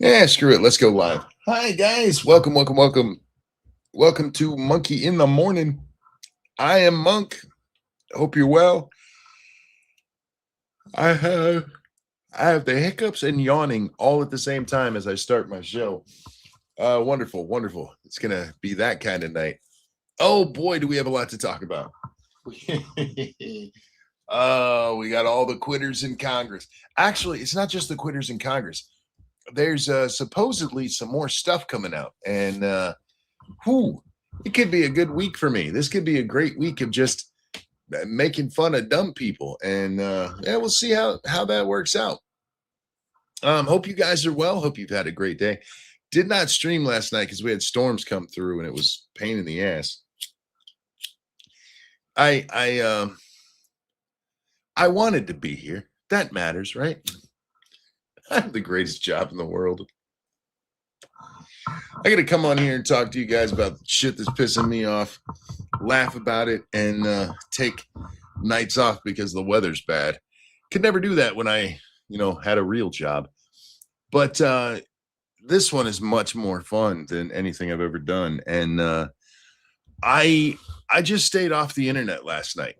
Yeah, screw it. Let's go live. Hi, guys. Welcome, welcome, welcome. Welcome to Monkey in the Morning. I am Monk. Hope you're well. I have I have the hiccups and yawning all at the same time as I start my show. Wonderful, wonderful. It's gonna be that kind of night. Oh boy, do we have a lot to talk about. Oh, we got all the quitters in Congress. Actually, it's not just the quitters in Congress. There's supposedly some more stuff coming out, and whew, it could be a good week for me. This could be a great week of just making fun of dumb people, and yeah, we'll see how that works out. Hope you guys are well. Hope you've had a great day. Did not stream last night because we had storms come through, and it was pain in the ass. I wanted to be here. That matters, right? I have the greatest job in the world. I got to come on here and talk to you guys about shit that's pissing me off, laugh about it, and take nights off because the weather's bad. Could never do that when I, had a real job. But this one is much more fun than anything I've ever done. And I just stayed off the internet last night.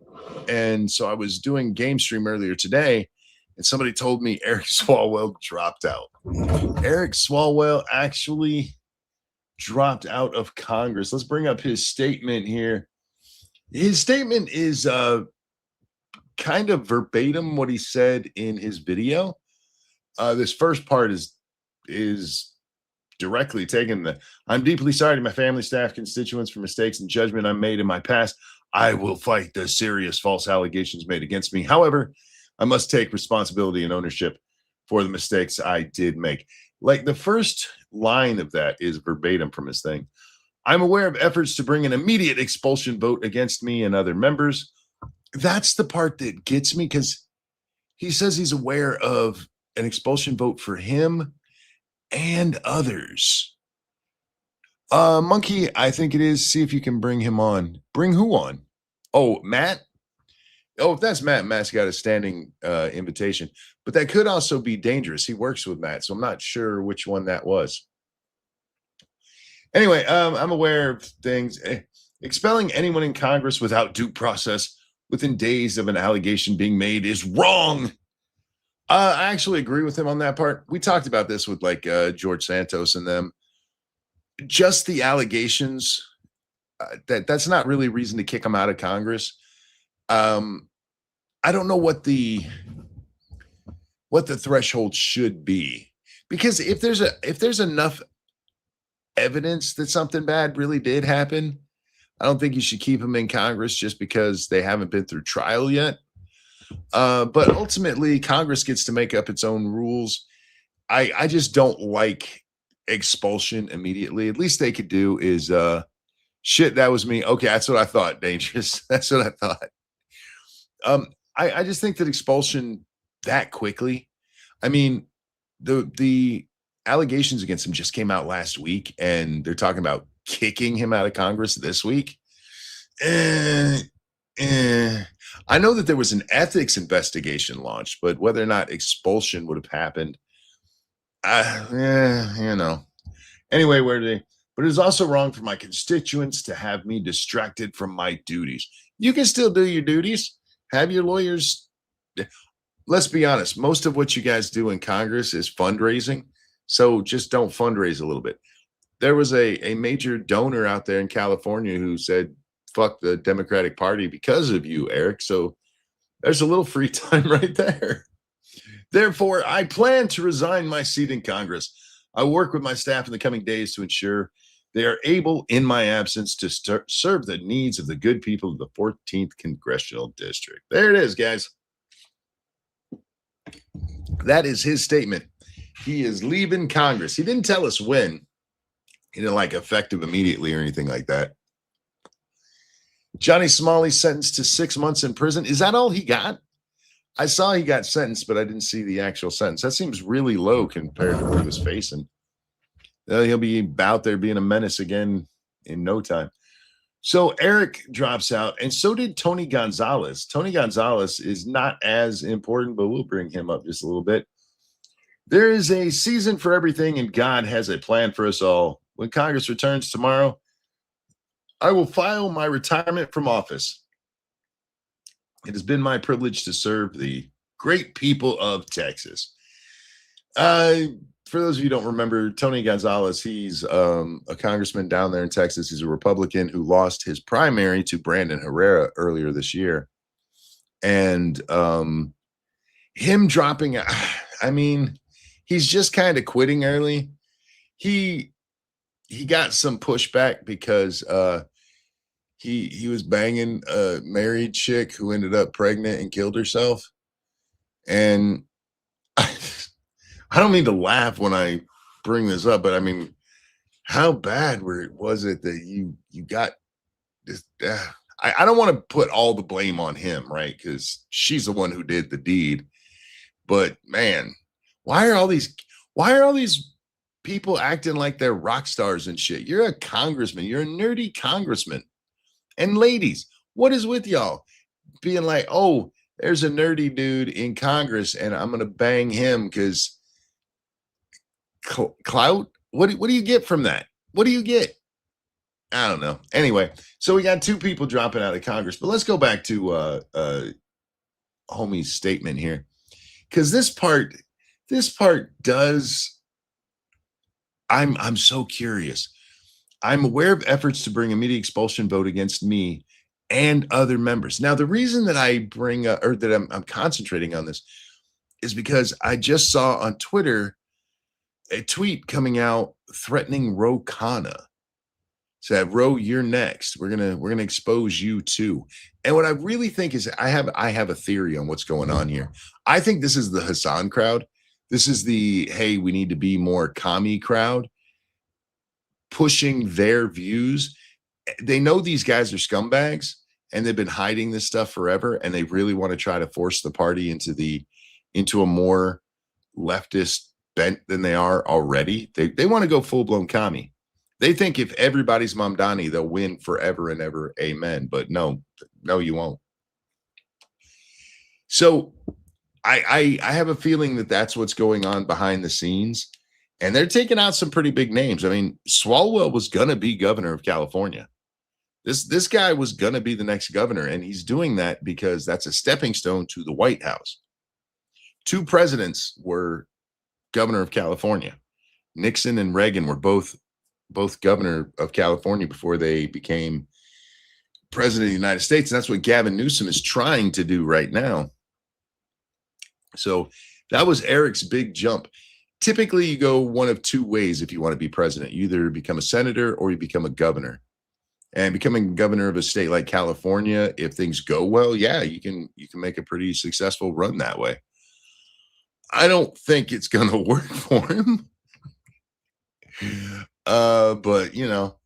And so I was doing game stream earlier today, and somebody told me Eric Swalwell dropped out. Eric Swalwell actually dropped out of Congress. Let's bring up his statement here. His statement is kind of verbatim what he said in his video. This first part is directly taken. I'm deeply sorry to my family, staff, constituents for mistakes and judgment I made in my past. I will fight the serious false allegations made against me. However, I must take responsibility and ownership for the mistakes I did make. Like the first line of that is verbatim from his thing. I'm aware of efforts to bring an immediate expulsion vote against me and other members. That's the part that gets me because he says he's aware of an expulsion vote for him and others. Monkey, I think it is. See if you can bring him on. Bring who on? Oh, Matt? Oh, if that's Matt, Matt's got a standing invitation. But that could also be dangerous. He works with Matt, so I'm not sure which one that was. Anyway, I'm aware of things. Expelling anyone in Congress without due process within days of an allegation being made is wrong. I actually agree with him on that part. We talked about this with like George Santos and them. Just the allegations, that's not really reason to kick them out of Congress. I don't know what the threshold should be, because if there's enough evidence that something bad really did happen, I don't think you should keep them in Congress just because they haven't been through trial yet. But ultimately, Congress gets to make up its own rules. I just don't like expulsion immediately. At least they could do is shit, that was me. Okay, that's what I thought. Dangerous. That's what I thought. I just think that expulsion that quickly. I mean, the allegations against him just came out last week, and they're talking about kicking him out of Congress this week. I know that there was an ethics investigation launched, but whether or not expulsion would have happened, Anyway, but it is also wrong for my constituents to have me distracted from my duties. You can still do your duties. Have your lawyers. Let's be honest. Most of what you guys do in Congress is fundraising. So just don't fundraise a little bit. There was a major donor out there in California who said, fuck the Democratic Party because of you, Eric. So there's a little free time right there. Therefore, I plan to resign my seat in Congress. I will work with my staff in the coming days to ensure they are able, in my absence, to serve the needs of the good people of the 14th Congressional District. There it is, guys. That is his statement. He is leaving Congress. He didn't tell us when. He didn't like effective immediately or anything like that. Johnny Smalley sentenced to 6 months in prison. Is that all he got? I saw he got sentenced, but I didn't see the actual sentence. That seems really low compared to what he was facing. He'll be out there being a menace again in no time. So Eric drops out, and so did Tony Gonzalez. Tony Gonzalez is not as important, but we'll bring him up just a little bit. There is a season for everything, and God has a plan for us all. When Congress returns tomorrow, I will file my retirement from office. It has been my privilege to serve the great people of Texas. Uh, for those of you who don't remember, Tony Gonzalez, he's a congressman down there in Texas. He's a Republican who lost his primary to Brandon Herrera earlier this year. And him dropping, I mean, he's just kind of quitting early. He got some pushback because he was banging a married chick who ended up pregnant and killed herself. And I don't mean to laugh when I bring this up, but I mean, how bad was it that you got this? I don't want to put all the blame on him, right? Because she's the one who did the deed. But man, why are all these people acting like they're rock stars and shit? You're a congressman. You're a nerdy congressman. And ladies, what is with y'all being like, oh, there's a nerdy dude in Congress, and I'm gonna bang him because clout? What do you get from that? What do you get? I don't know. Anyway, so we got two people dropping out of Congress, but let's go back to homie's statement here, because this part does. I'm so curious. I'm aware of efforts to bring immediate expulsion vote against me and other members. Now, the reason that I bring or that I'm concentrating on this is because I just saw on Twitter a tweet coming out threatening Ro Khanna. Said, Ro, you're next. We're gonna expose you too. And what I really think is I have a theory on what's going on here. I think this is the Hassan crowd. This is the hey, we need to be more commie crowd pushing their views. They know these guys are scumbags and they've been hiding this stuff forever, and they really want to try to force the party into a more leftist bent than they are already. They want to go full-blown commie. They think if everybody's Mamdani, they'll win forever and ever. Amen. But no, you won't. So I have a feeling that that's what's going on behind the scenes. And they're taking out some pretty big names. I mean, Swalwell was going to be governor of California. This guy was going to be the next governor. And he's doing that because that's a stepping stone to the White House. Two presidents were governor of California. Nixon and Reagan were both governor of California before they became president of the United States. And that's what Gavin Newsom is trying to do right now. So that was Eric's big jump. Typically, you go one of two ways if you want to be president. You either become a senator or you become a governor. And becoming governor of a state like California, if things go well, yeah, you can make a pretty successful run that way. I don't think it's going to work for him. But you know,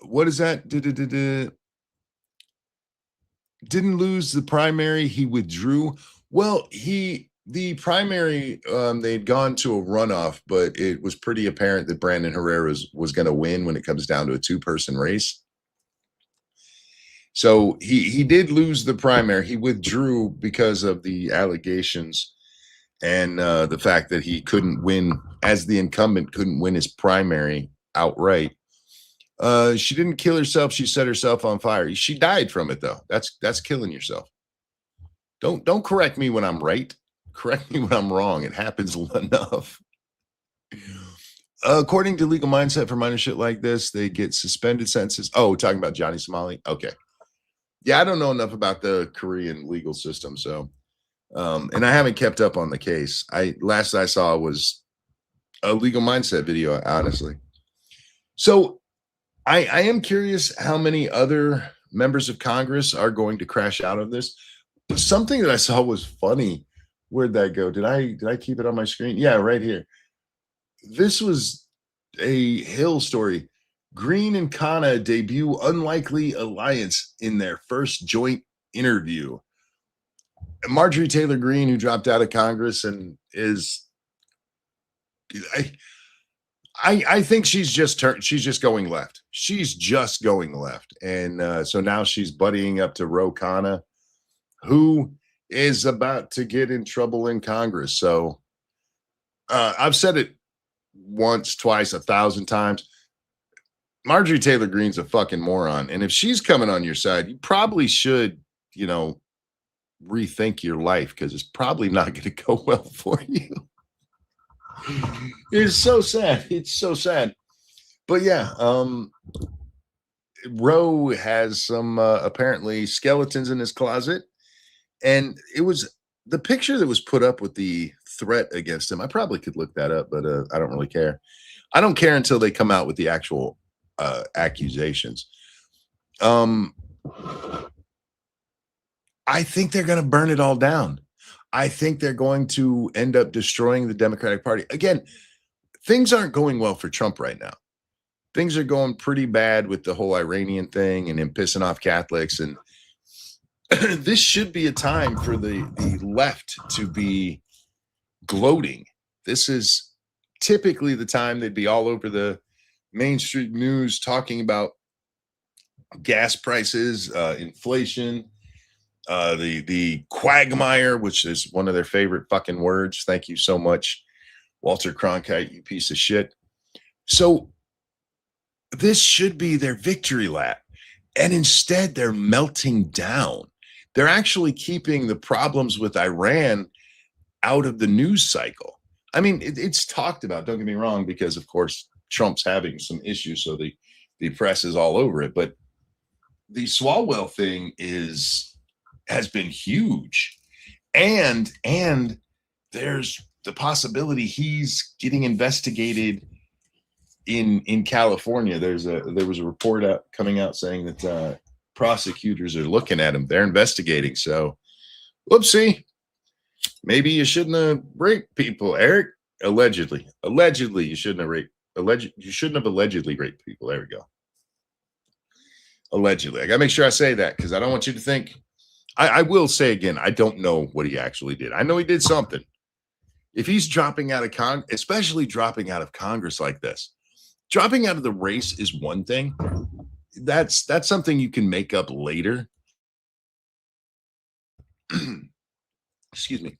what is that? Didn't lose the primary. He withdrew. Well, the primary, they'd gone to a runoff, but it was pretty apparent that Brandon Herrera was going to win when it comes down to a two-person race. So he did lose the primary. He withdrew because of the allegations and the fact that he couldn't win as the incumbent, couldn't win his primary outright. She didn't kill herself. She set herself on fire. She died from it, though. That's killing yourself. Don't correct me when I'm right. Correct me when I'm wrong. It happens enough. According to Legal Mindset, for minor shit like this, they get suspended sentences. Oh, talking about Johnny Somali? Okay. Yeah, I don't know enough about the Korean legal system, so and I haven't kept up on the case. Last I saw was a Legal Mindset video, honestly. So I am curious how many other members of Congress are going to crash out of this. Something that I saw was funny. Where'd that go? Did I keep it on my screen? Yeah, right here. This was a Hill story. Green and Khanna debut unlikely alliance in their first joint interview. Marjorie Taylor Greene, who dropped out of Congress and is, I think she's just going left. She's just going left, and so now she's buddying up to Ro Khanna, who is about to get in trouble in Congress. So I've said it once, twice, 1,000 times. Marjorie Taylor Greene's a fucking moron. And if she's coming on your side, you probably should, rethink your life because it's probably not going to go well for you. It's so sad. It's so sad. But yeah, Roe has some apparently skeletons in his closet. And it was the picture that was put up with the threat against him. I probably could look that up, but I don't really care. I don't care until they come out with the actual accusations. I think they're going to burn it all down. I think they're going to end up destroying the Democratic Party. Again, things aren't going well for Trump right now. Things are going pretty bad with the whole Iranian thing and him pissing off Catholics. And this should be a time for the left to be gloating. This is typically the time they'd be all over the mainstream news talking about gas prices, inflation, the quagmire, which is one of their favorite fucking words. Thank you so much, Walter Cronkite, you piece of shit. So this should be their victory lap. And instead, they're melting down. They're actually keeping the problems with Iran out of the news cycle. I mean, it's talked about, don't get me wrong, because, of course, Trump's having some issues, so the press is all over it. But the Swalwell thing has been huge. And there's the possibility he's getting investigated in California. There was a report coming out saying that prosecutors are looking at him. They're investigating. So, whoopsie. Maybe you shouldn't have raped people, Eric. Allegedly, you shouldn't have raped. You shouldn't have allegedly raped people. There we go. Allegedly, I gotta make sure I say that because I don't want you to think. I will say again, I don't know what he actually did. I know he did something. If he's dropping out of especially dropping out of Congress like this, dropping out of the race is one thing. That's something you can make up later. Excuse me.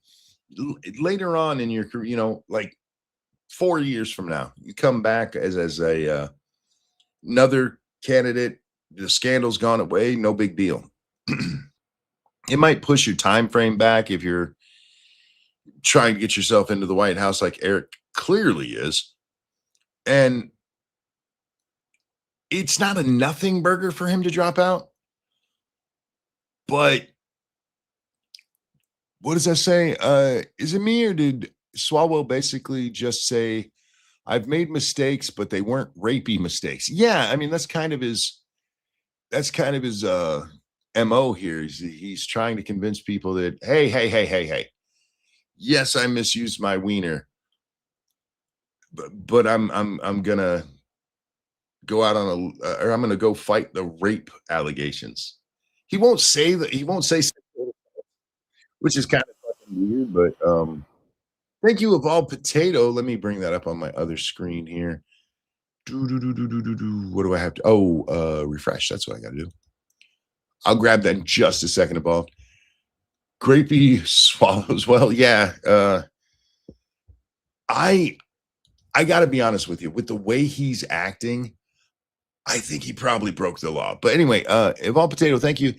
Later on in your career, like 4 years from now, you come back as a another candidate. The scandal's gone away. No big deal. It might push your time frame back if you're trying to get yourself into the White House like Eric clearly is. And it's not a nothing burger for him to drop out. But what does that say? Is it me or did Swalwell basically just say, I've made mistakes, but they weren't rapey mistakes? Yeah, I mean, that's kind of his MO here. He's trying to convince people that, hey. Yes, I misused my wiener, but I'm gonna go out on or I'm gonna go fight the rape allegations. He won't say that. He won't say, which is kind of fucking weird. But thank you, Evolved Potato. Let me bring that up on my other screen here. What do I have to? Oh, refresh. That's what I got to do. I'll grab that in just a second, Evolved. Grapey swallows. Well, yeah. I got to be honest with you. With the way he's acting, I think he probably broke the law. But anyway, Evolved Potato, thank you.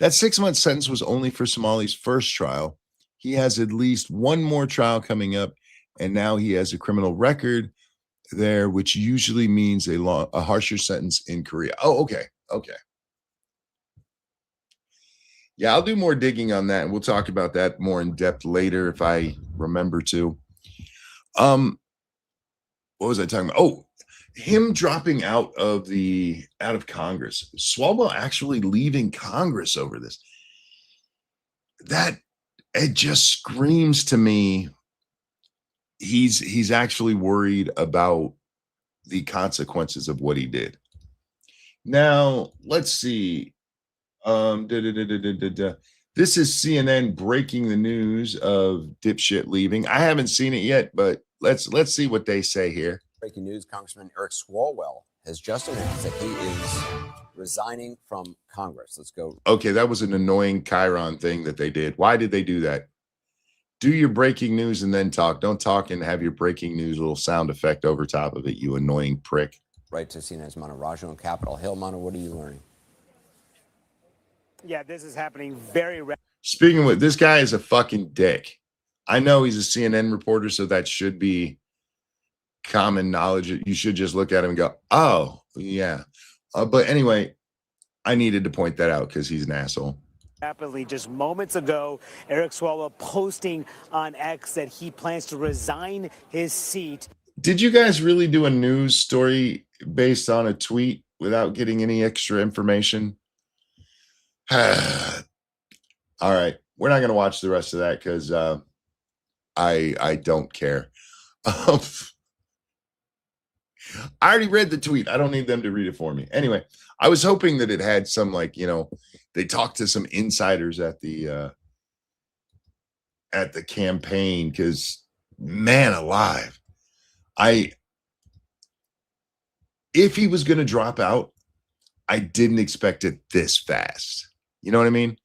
That 6-month sentence was only for Somali's first trial. He has at least one more trial coming up, and now he has a criminal record there, which usually means a harsher sentence in Korea. Oh, okay. Yeah, I'll do more digging on that, and we'll talk about that more in depth later if I remember to. What was I talking about? Oh, him dropping out of Congress. Swalwell actually leaving Congress over this. That it just screams to me he's actually worried about the consequences of what he did. Now, let's see. This is CNN breaking the news of dipshit leaving. I haven't seen it yet, but let's see what they say here. Breaking news: Congressman Eric Swalwell has just announced that he is resigning from Congress. Let's go. Okay, that was an annoying Chiron thing that they did. Why did they do that? Do your breaking news and then talk. Don't talk and have your breaking news little sound effect over top of it, you annoying prick. Right to CNN's Mano Raju on Capitol Hill. Mano, what are you learning? Yeah, this is happening very rapidly. Speaking with this guy is a fucking dick. I know he's a CNN reporter, so that should be common knowledge. You should just look at him and go, oh, yeah. But anyway, I needed to point that out because he's an asshole. Rapidly, just moments ago, Eric Swalwell posting on X that he plans to resign his seat. Did you guys really do a news story based on a tweet without getting any extra information? All right. We're not going to watch the rest of that because I don't care. I already read the tweet. I don't need them to read it for me. Anyway, I was hoping that it had some, like, you know, they talked to some insiders at the campaign because, man alive, if he was going to drop out, I didn't expect it this fast. You know what I mean?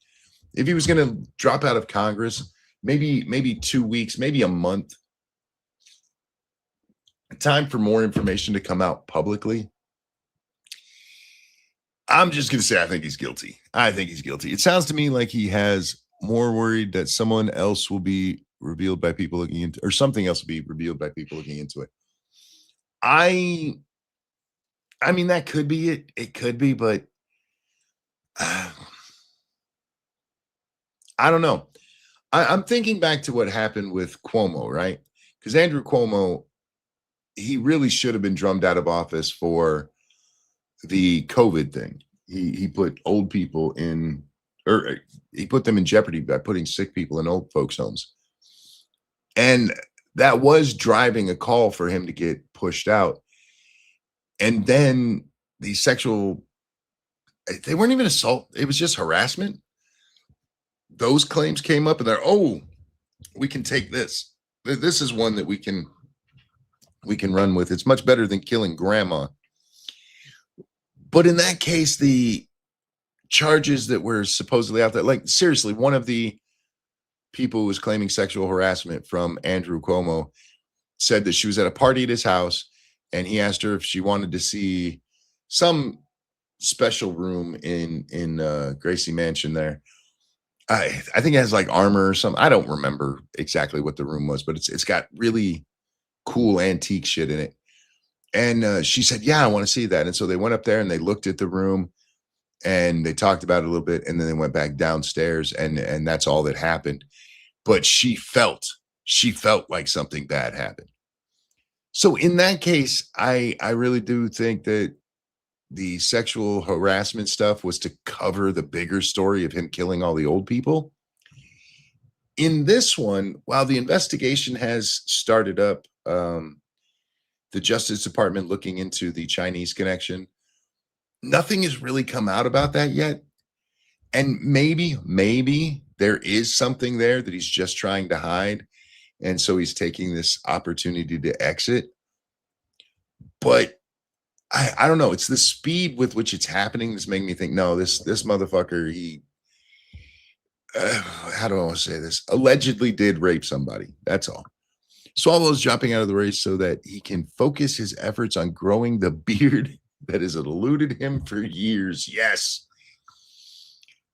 If he was going to drop out of Congress, maybe 2 weeks, maybe a month. Time for more information to come out publicly. I'm just going to say I think he's guilty. I think he's guilty. It sounds to me like he has more worried that someone else will be revealed by people looking into, or something else will be revealed by people looking into it. I mean, that could be it. It could be, but I don't know. I'm thinking back to what happened with Cuomo, right? Because Andrew Cuomo, he really should have been drummed out of office for the COVID thing. He put old people in, or he put them in jeopardy by putting sick people in old folks' homes. And that was driving a call for him to get pushed out. And then the sexual, they weren't even assault. It was just harassment. Those claims came up and they're, oh, we can take this. This is one that we can run with. It's much better than killing grandma. But in that case, the charges that were supposedly out there, like seriously, one of the people who was claiming sexual harassment from Andrew Cuomo said that she was at a party at his house and he asked her if she wanted to see some special room in Gracie Mansion there. I think it has like armor or something. I don't remember exactly what the room was, but it's got really cool antique shit in it. And she said, yeah, I want to see that. And so they went up there and they looked at the room and they talked about it a little bit. And then they went back downstairs and that's all that happened. But she felt like something bad happened. So in that case, I really do think that the sexual harassment stuff was to cover the bigger story of him killing all the old people. In this one, while the investigation has started up, the Justice Department looking into the Chinese connection, nothing has really come out about that yet. And maybe there is something there that he's just trying to hide. And so he's taking this opportunity to exit. But I don't know. It's the speed with which it's happening that's making me think, no, this motherfucker, he, how do I want to say this? Allegedly did rape somebody. That's all. Swalwell is dropping out of the race so that he can focus his efforts on growing the beard that has eluded him for years. Yes.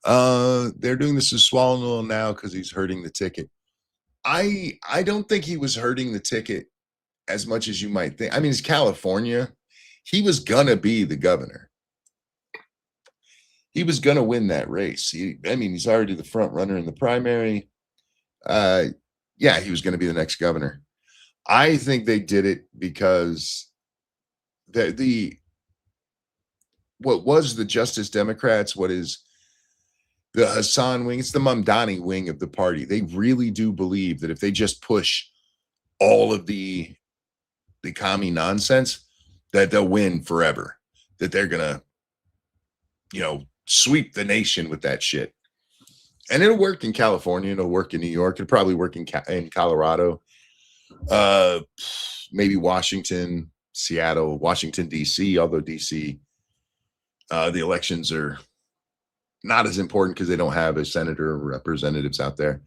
They're doing this to Swalwell now because he's hurting the ticket. I don't think he was hurting the ticket as much as you might think. I mean, it's California. He was gonna be the governor. He was gonna win that race. He's already the front runner in the primary. Yeah, he was gonna be the next governor. I think they did it because what was the Justice Democrats, what is the Hassan wing, it's the Mamdani wing of the party. They really do believe that if they just push all of the commie nonsense, that they'll win forever, that they're gonna, sweep the nation with that shit. And it'll work in California, it'll work in New York, it'll probably work in Colorado, maybe Washington, Seattle, Washington, D.C., although D.C., the elections are not as important because they don't have a senator or representatives out there.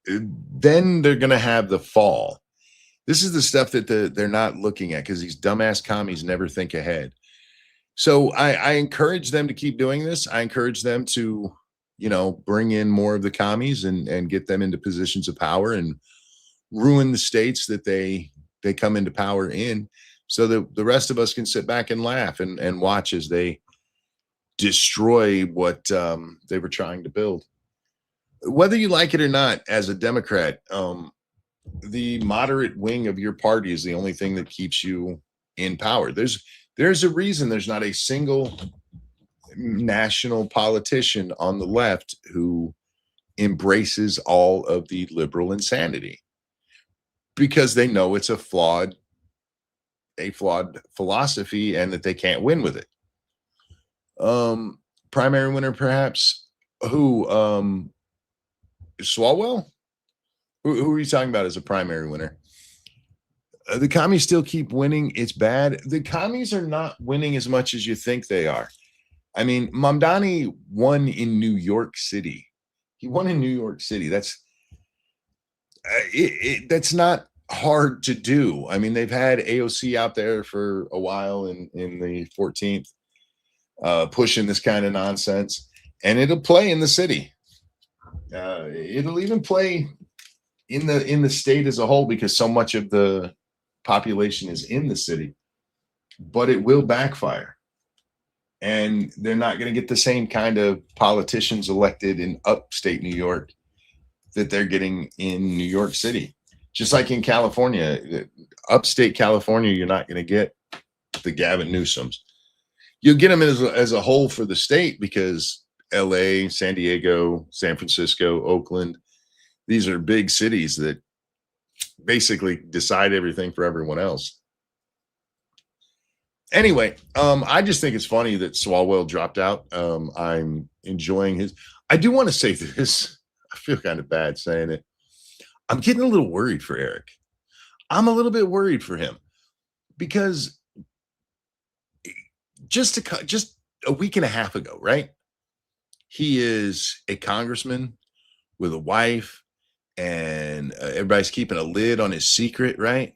then they're going to have the fall. This is the stuff that they're not looking at because these dumbass commies never think ahead. So I encourage them to keep doing this. I encourage them to, bring in more of the commies and get them into positions of power and ruin the states that they come into power in, so that the rest of us can sit back and laugh and watch as they destroy what they were trying to build. Whether you like it or not, as a Democrat, the moderate wing of your party is the only thing that keeps you in power. There's a reason there's not a single national politician on the left who embraces all of the liberal insanity, because they know it's a flawed philosophy and that they can't win with it. Primary winner, perhaps. Who? Swalwell? Who are you talking about as a primary winner? The commies still keep winning. It's bad. The commies are not winning as much as you think they are. I mean, Mamdani won in New York City. He won in New York City. That's not hard to do. I mean, they've had AOC out there for a while in the 14th, pushing this kind of nonsense, and it'll play in the city. It'll even play in the state as a whole, because so much of the population is in the city, but it will backfire. And they're not going to get the same kind of politicians elected in upstate New York that they're getting in New York City. Just like in California, upstate California, you're not going to get the Gavin Newsoms. You'll get them as a whole for the state, because LA, San Diego, San Francisco, Oakland, these are big cities that basically decide everything for everyone else. Anyway, I just think it's funny that Swalwell dropped out. I'm enjoying his. I do want to say this. I feel kind of bad saying it. I'm getting a little worried for Eric. I'm a little bit worried for him, because just a week and a half ago, right? He is a congressman with a wife, and everybody's keeping a lid on his secret, right?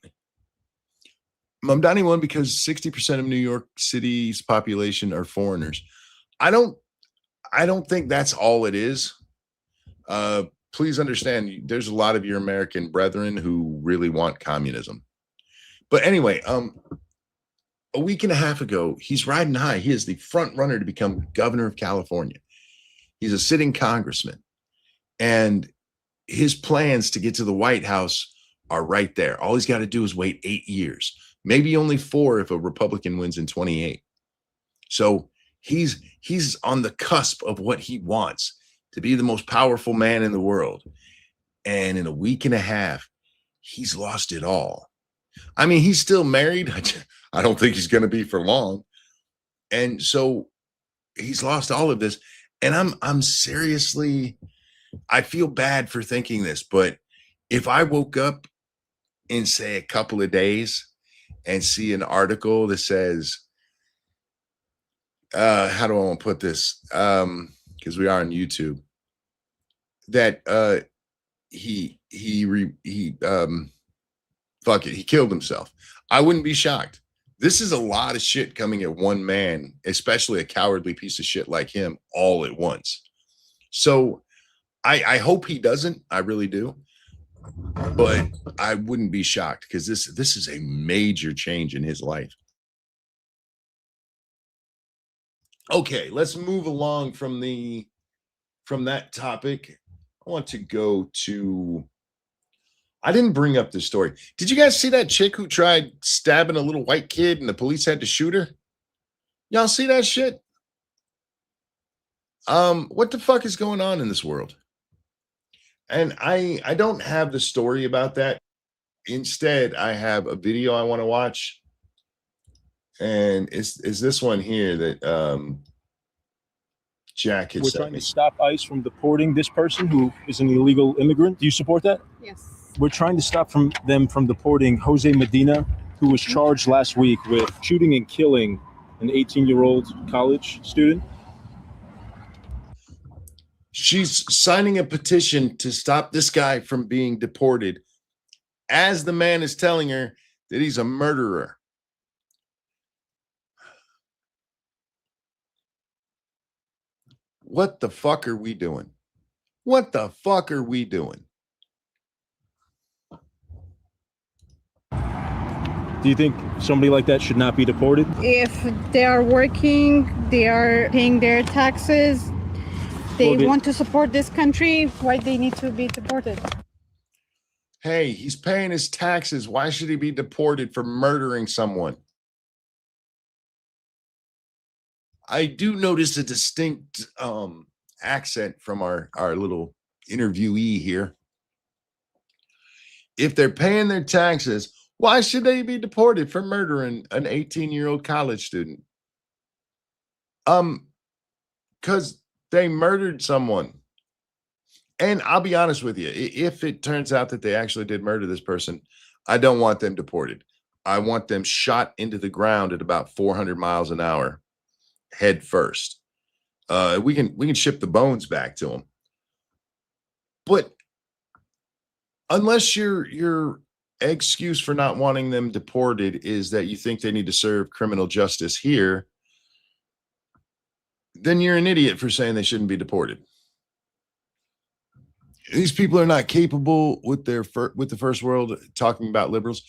Mamdani won because 60% of New York City's population are foreigners. I don't think that's all it is. Please understand, there's a lot of your American brethren who really want communism. But anyway, a week and a half ago, he's riding high. He is the front runner to become governor of California. He's a sitting congressman, and his plans to get to the White House are right there. All he's got to do is wait 8 years, maybe only 4 if a Republican wins in 28. So he's on the cusp of what he wants, to be the most powerful man in the world. And in a week and a half, he's lost it all. I mean, he's still married. I don't think he's going to be for long. And so he's lost all of this. And I'm seriously, I feel bad for thinking this, but if I woke up in, say, a couple of days and see an article that says, how do I want to put this? Because we are on YouTube, that he killed himself, I wouldn't be shocked. This is a lot of shit coming at one man, especially a cowardly piece of shit like him, all at once. So I hope he doesn't. I really do. But I wouldn't be shocked, because this is a major change in his life. Okay, let's move along from that topic. I want to go to, I didn't bring up this story. Did you guys see that chick who tried stabbing a little white kid and the police had to shoot her? Y'all see that shit? What the fuck is going on in this world? And I don't have the story about that. Instead, I have a video I want to watch. And is this one here that Jack had We're sent trying me. to stop ICE from deporting this person who is an illegal immigrant. Do you support that? Yes. We're trying to stop them from deporting Jose Medina, who was charged last week with shooting and killing an 18-year-old college student. She's signing a petition to stop this guy from being deported as the man is telling her that he's a murderer. What the fuck are we doing? What the fuck are we doing? Do you think somebody like that should not be deported? If they are working, they are paying their taxes, they want to support this country, why they need to be deported? Hey, he's paying his taxes. Why should he be deported for murdering someone? I do notice a distinct accent from our little interviewee here. If they're paying their taxes, why should they be deported for murdering an 18-year-old college student? Because they murdered someone. And I'll be honest with you, if it turns out that they actually did murder this person, I don't want them deported. I want them shot into the ground at about 400 miles an hour, head first. We can ship the bones back to them. But unless your excuse for not wanting them deported is that you think they need to serve criminal justice here, then you're an idiot for saying they shouldn't be deported. These people are not capable with the first world, talking about liberals.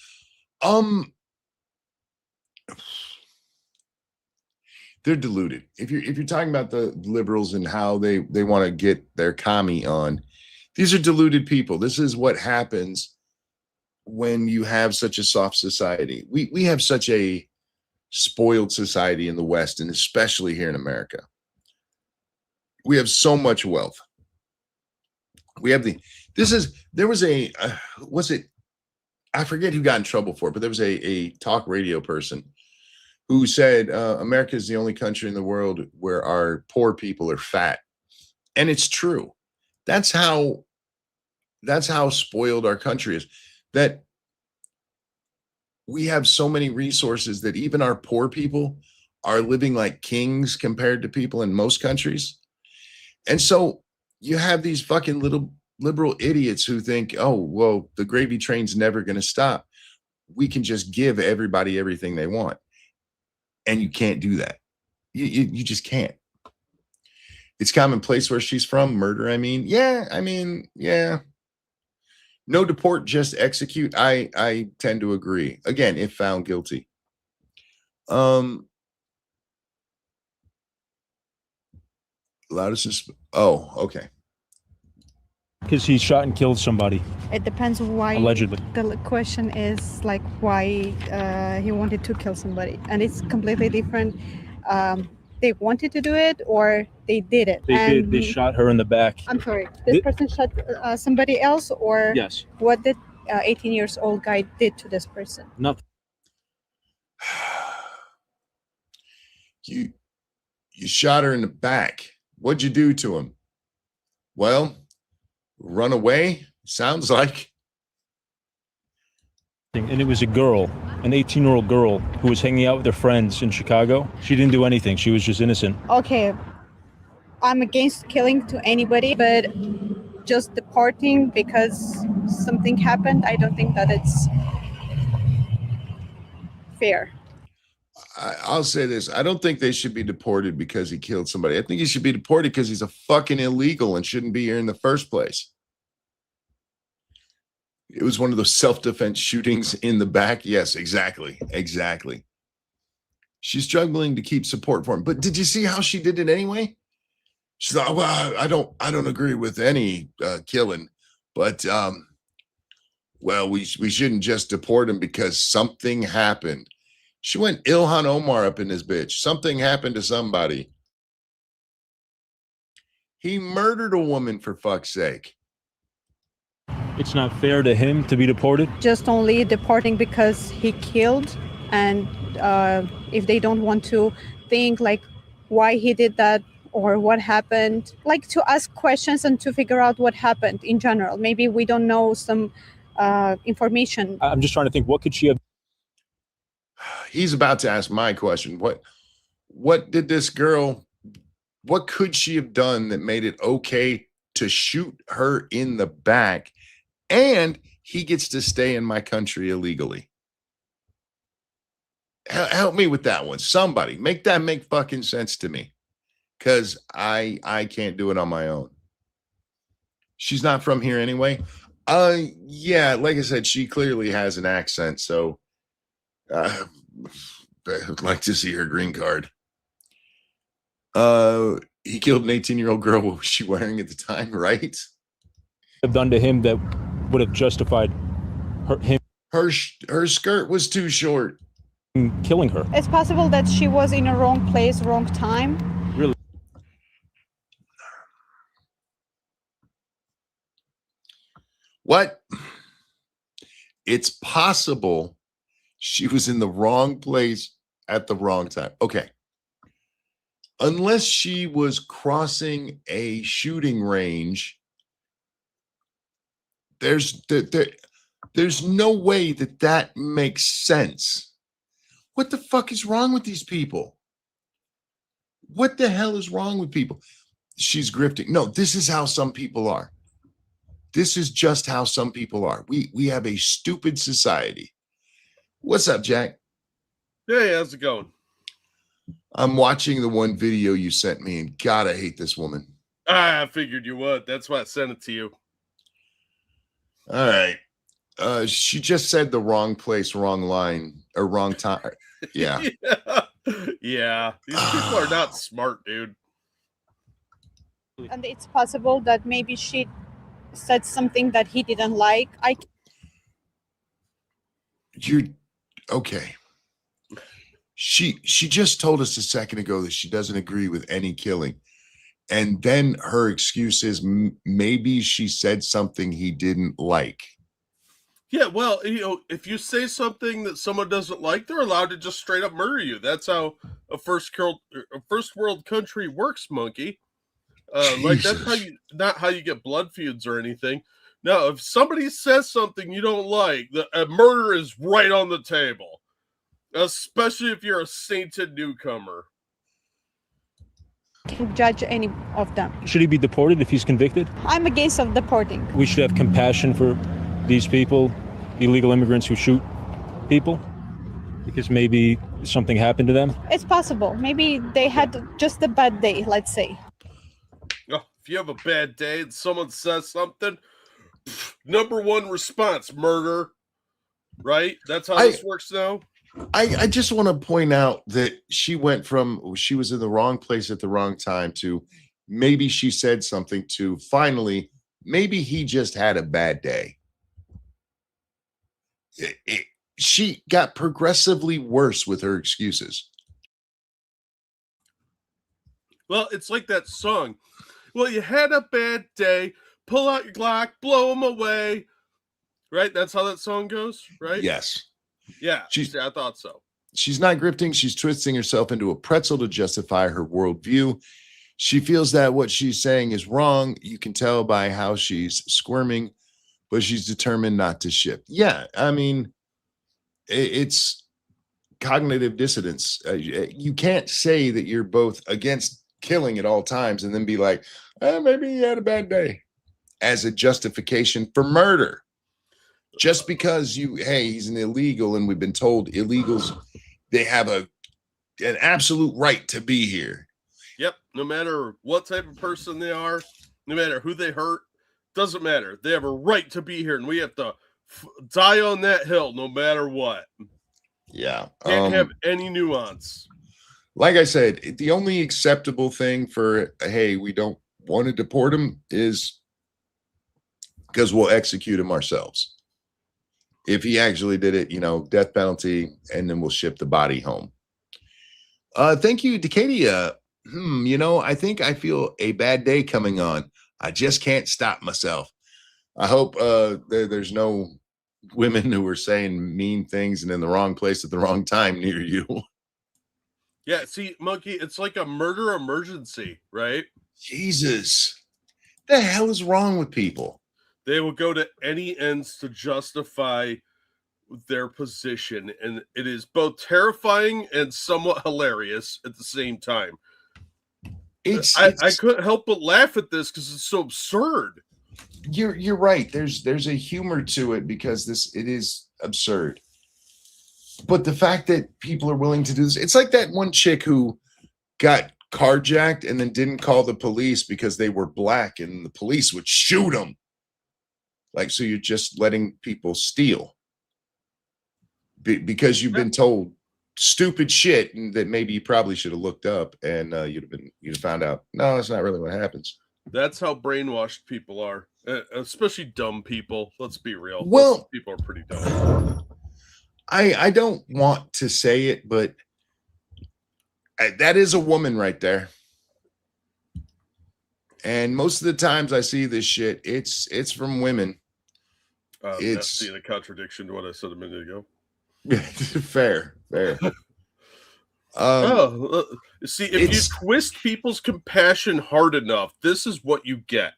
They're deluded. If you're talking about the liberals and how they want to get their commie on, these are deluded people. This is what happens when you have such a soft society. We have such a spoiled society in the West, and especially here in America. We have so much wealth. We have there was a, I forget who got in trouble for it, but there was a talk radio person who said, America is the only country in the world where our poor people are fat. And it's true. That's how spoiled our country is, that we have so many resources that even our poor people are living like kings compared to people in most countries. And so you have these fucking little liberal idiots who think, oh, well, the gravy train's never going to stop. We can just give everybody everything they want. And you can't do that. You just can't. It's commonplace where she's from. Murder, yeah. No deport, just execute. I tend to agree. Again, if found guilty. Loudest. Oh, okay. Because he shot and killed somebody. It depends why. Allegedly. The question is like why he wanted to kill somebody, and it's completely different. They wanted to do it or they did it. They shot her in the back. I'm sorry. This person shot somebody else, or yes. What did 18 years old guy did to this person? Nothing. You shot her in the back. What'd you do to him? Well, run away, sounds like. And it was a girl, an 18-year-old girl who was hanging out with her friends in Chicago. She didn't do anything. She was just innocent. Okay, I'm against killing to anybody, but just deporting because something happened, I don't think that it's fair. I'll say this. I don't think they should be deported because he killed somebody. I think he should be deported because he's a fucking illegal and shouldn't be here in the first place. It was one of those self-defense shootings in the back. Yes, exactly. She's struggling to keep support for him. But did you see how she did it anyway? She's like, well, I don't agree with any killing, but well, we shouldn't just deport him because something happened. She went Ilhan Omar up in this bitch. Something happened to somebody. He murdered a woman, for fuck's sake. It's not fair to him to be deported? Just only deporting because he killed, and if they don't want to think like why he did that or what happened, like to ask questions and to figure out what happened in general. Maybe we don't know some information. I'm just trying to think, what could she have? He's about to ask my question. What did this girl what could she have done that made it okay to shoot her in the back, and he gets to stay in my country illegally? Help me with that one. Somebody make that make fucking sense to me, because I can't do it on my own. She's not from here anyway. Yeah, like I said, she clearly has an accent, so I'd like to see her green card. He killed an 18-year-old girl. What was she wearing at the time, right? Have done to him that would have justified him Her skirt was too short. killing her. It's possible that she was in a wrong place, wrong time. Really? What? It's possible she was in the wrong place at the wrong time. Okay. Unless she was crossing a shooting range, there's no way that makes sense. What the fuck is wrong with these people? What the hell is wrong with people? She's grifting. No, this is how some people are. This is just how some people are. We have a stupid society. What's up, Jack? Hey, how's it going? I'm watching the one video you sent me, and God, I hate this woman. I figured you would. That's why I sent it to you. All right. She just said the wrong place, wrong line, or wrong time. Yeah. Yeah. These people are not smart, dude. And it's possible that maybe she said something that he didn't like. You're okay. She just told us a second ago that she doesn't agree with any killing. And then her excuse is maybe she said something he didn't like. Yeah, well, if you say something that someone doesn't like, they're allowed to just straight up murder you. That's how a first world country works, monkey. Like that's how not how you get blood feuds or anything. Now, if somebody says something you don't like, a murder is right on the table, especially if you're a sainted newcomer. Can't judge any of them. Should he be deported if he's convicted? I'm against of deporting. We should have compassion for these people, illegal immigrants who shoot people, because maybe something happened to them. It's possible. Maybe they had just a bad day, let's say. Oh, if you have a bad day and someone says something, number one response, murder. Right? That's how this works now. I just want to point out that she went from she was in the wrong place at the wrong time to maybe she said something to finally maybe he just had a bad day. She got progressively worse with her excuses. Well, it's like that song. Well, you had a bad day. Pull out your Glock, blow them away. Right? That's how that song goes, right? Yes. Yeah, I thought so. She's not grifting. She's twisting herself into a pretzel to justify her worldview. She feels that what she's saying is wrong. You can tell by how she's squirming, but she's determined not to shift. Yeah, I mean, it's cognitive dissonance. You can't say that you're both against killing at all times and then be like, maybe he had a bad day as a justification for murder. Just because he's an illegal and we've been told illegals, they have an absolute right to be here. Yep. No matter what type of person they are, no matter who they hurt, doesn't matter. They have a right to be here and we have to die on that hill no matter what. Yeah. Can't have any nuance. Like I said, the only acceptable thing for, hey, we don't want to deport him is because we'll execute him ourselves. If he actually did it, death penalty, and then we'll ship the body home. Thank you, Decadia. I think I feel a bad day coming on. I just can't stop myself. I hope there's no women who are saying mean things and in the wrong place at the wrong time near you. Yeah, see, Monkey, it's like a murder emergency, right? Jesus. The hell is wrong with people? They will go to any ends to justify their position, and it is both terrifying and somewhat hilarious at the same time. I couldn't help but laugh at this because it's so absurd. You're right. There's a humor to it because it is absurd. But the fact that people are willing to do this, it's like that one chick who got carjacked and then didn't call the police because they were black and the police would shoot them. Like, so you're just letting people steal because you've been told stupid shit and that maybe you probably should have looked up and you'd have found out, no, that's not really what happens. That's how brainwashed people are, especially dumb people. Let's be real. Well, those people are pretty dumb. I don't want to say it, but that is a woman right there. And most of the times I see this shit, it's from women. It's seeing a contradiction to what I said a minute ago. fair. See, if you twist people's compassion hard enough, this is what you get.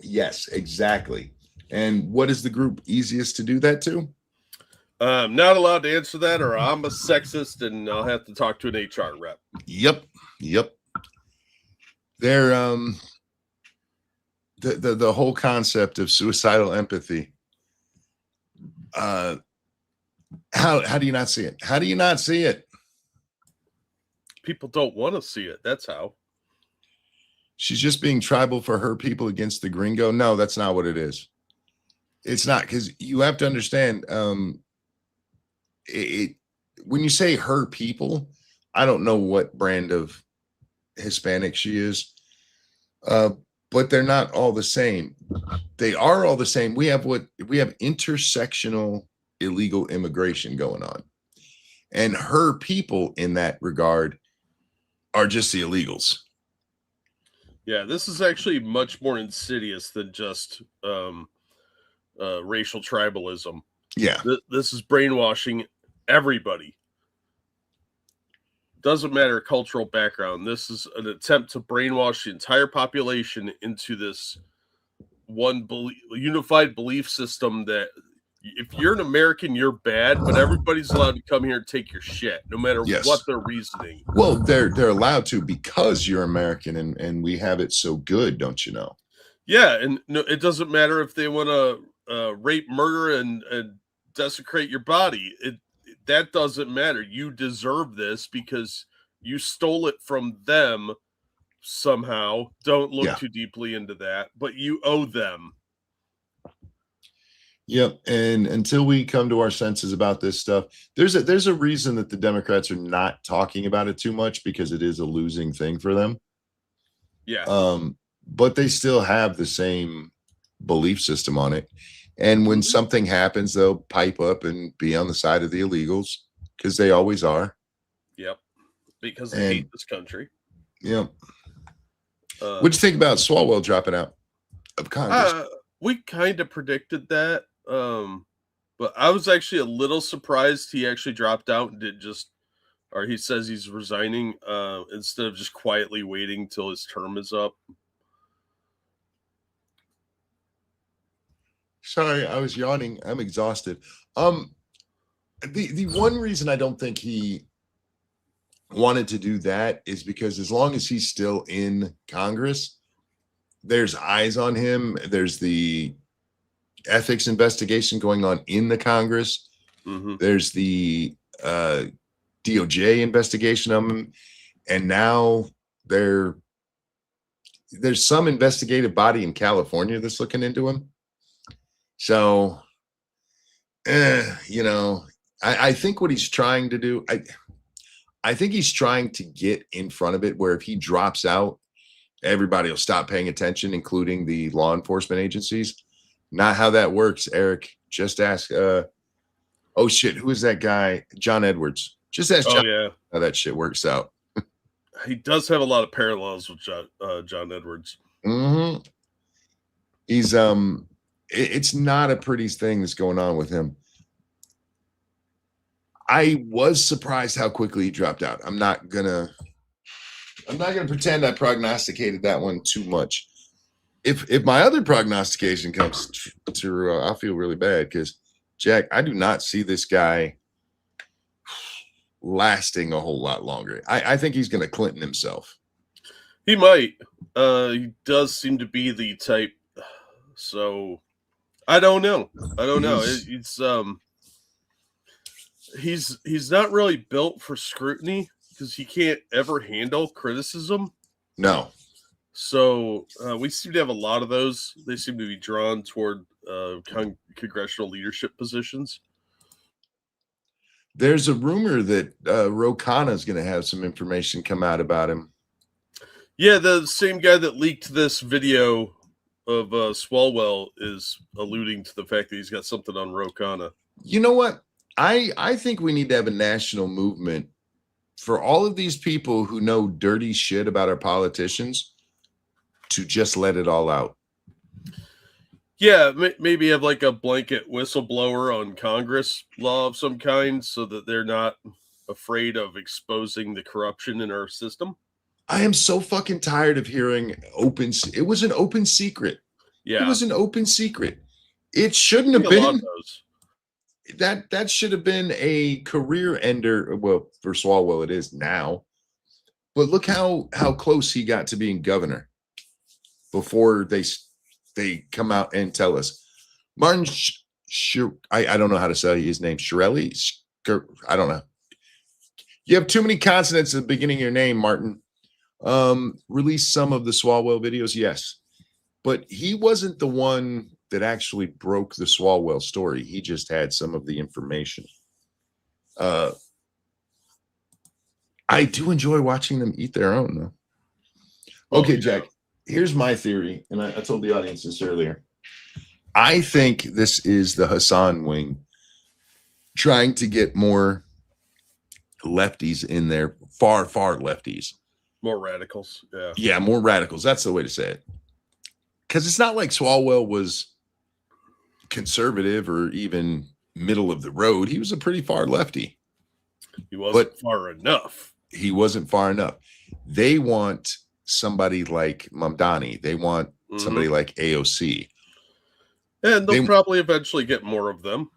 Yes, exactly. And what is the group easiest to do that to? I'm not allowed to answer that, or I'm a sexist, and I'll have to talk to an HR rep. Yep. They're the whole concept of suicidal empathy. How do you not see it? How do you not see it? People don't want to see it. That's how. She's just being tribal for her people against the gringo. No, that's not what it is. It's not, because you have to understand. When you say her people, I don't know what brand of Hispanic she is, but they're not all the same. They are all the same. We have intersectional illegal immigration going on, and her people in that regard are just the illegals. Yeah, this is actually much more insidious than just racial tribalism. Yeah, this is brainwashing everybody. Doesn't matter cultural background. This is an attempt to brainwash the entire population into this one unified belief system that if you're an American, you're bad, but everybody's allowed to come here and take your shit, no matter what their reasoning. Well, they're allowed to because you're American, and we have it so good, don't you know? Yeah, and no, it doesn't matter if they want to rape, murder, and desecrate your body. That doesn't matter. You deserve this because you stole it from them somehow. Don't look too deeply into that, but you owe them. Yep. And until we come to our senses about this stuff, there's a reason that the Democrats are not talking about it too much, because it is a losing thing for them. Yeah. But they still have the same belief system on it. And when something happens, they'll pipe up and be on the side of the illegals, because they always are. Yep. Because they hate this country. Yep. What'd you think about Swalwell dropping out of Congress? We kind of predicted that. But I was actually a little surprised he actually dropped out and he says he's resigning instead of just quietly waiting till his term is up. Sorry, I was yawning. I'm exhausted. The one reason I don't think he wanted to do that is because as long as he's still in Congress, there's eyes on him. There's the ethics investigation going on in the Congress. Mm-hmm. There's the DOJ investigation of him, and now there's some investigative body in California that's looking into him. So, I think what he's trying to do, I think he's trying to get in front of it, where if he drops out, everybody will stop paying attention, including the law enforcement agencies. Not how that works, Eric. Just ask, oh shit, who is that guy? John Edwards. Just ask John how that shit works out. He does have a lot of parallels with John Edwards. Mm-hmm. He's it's not a pretty thing that's going on with him. I was surprised how quickly he dropped out. I'm not gonna pretend I prognosticated that one too much. If my other prognostication comes true, I'll feel really bad, because Jack, I do not see this guy lasting a whole lot longer. I think he's going to Clinton himself. He might. He does seem to be the type. So I don't know. He's not really built for scrutiny because he can't ever handle criticism. No. So we seem to have a lot of those. They seem to be drawn toward congressional leadership positions. There's a rumor that Ro Khanna is going to have some information come out about him. Yeah, the same guy that leaked this video of Swalwell is alluding to the fact that he's got something on Ro Khanna. You know what? I think we need to have a national movement for all of these people who know dirty shit about our politicians to just let it all out. Yeah, maybe have like a blanket whistleblower on Congress law of some kind so that they're not afraid of exposing the corruption in our system. I am so fucking tired of hearing it was an open secret. Yeah. It was an open secret. It shouldn't have been. That should have been a career ender. Well, for Swalwell it is now. But look how close he got to being governor before they come out and tell us. Martin, I don't know how to say his name. Shirelli? I don't know. You have too many consonants at the beginning of your name, Martin. Release some of the Swalwell videos, yes. But he wasn't the one that actually broke the Swalwell story. He just had some of the information. I do enjoy watching them eat their own, though. Okay, Jack. Here's my theory, and I told the audience this earlier. I think this is the Hassan wing trying to get more lefties in there, far lefties. More radicals, yeah. Yeah, more radicals. That's the way to say it. Because it's not like Swalwell was conservative or even middle of the road. He was a pretty far lefty. He wasn't far enough. He wasn't far enough. They want somebody like Mamdani. They want somebody like AOC. And they'll probably eventually get more of them.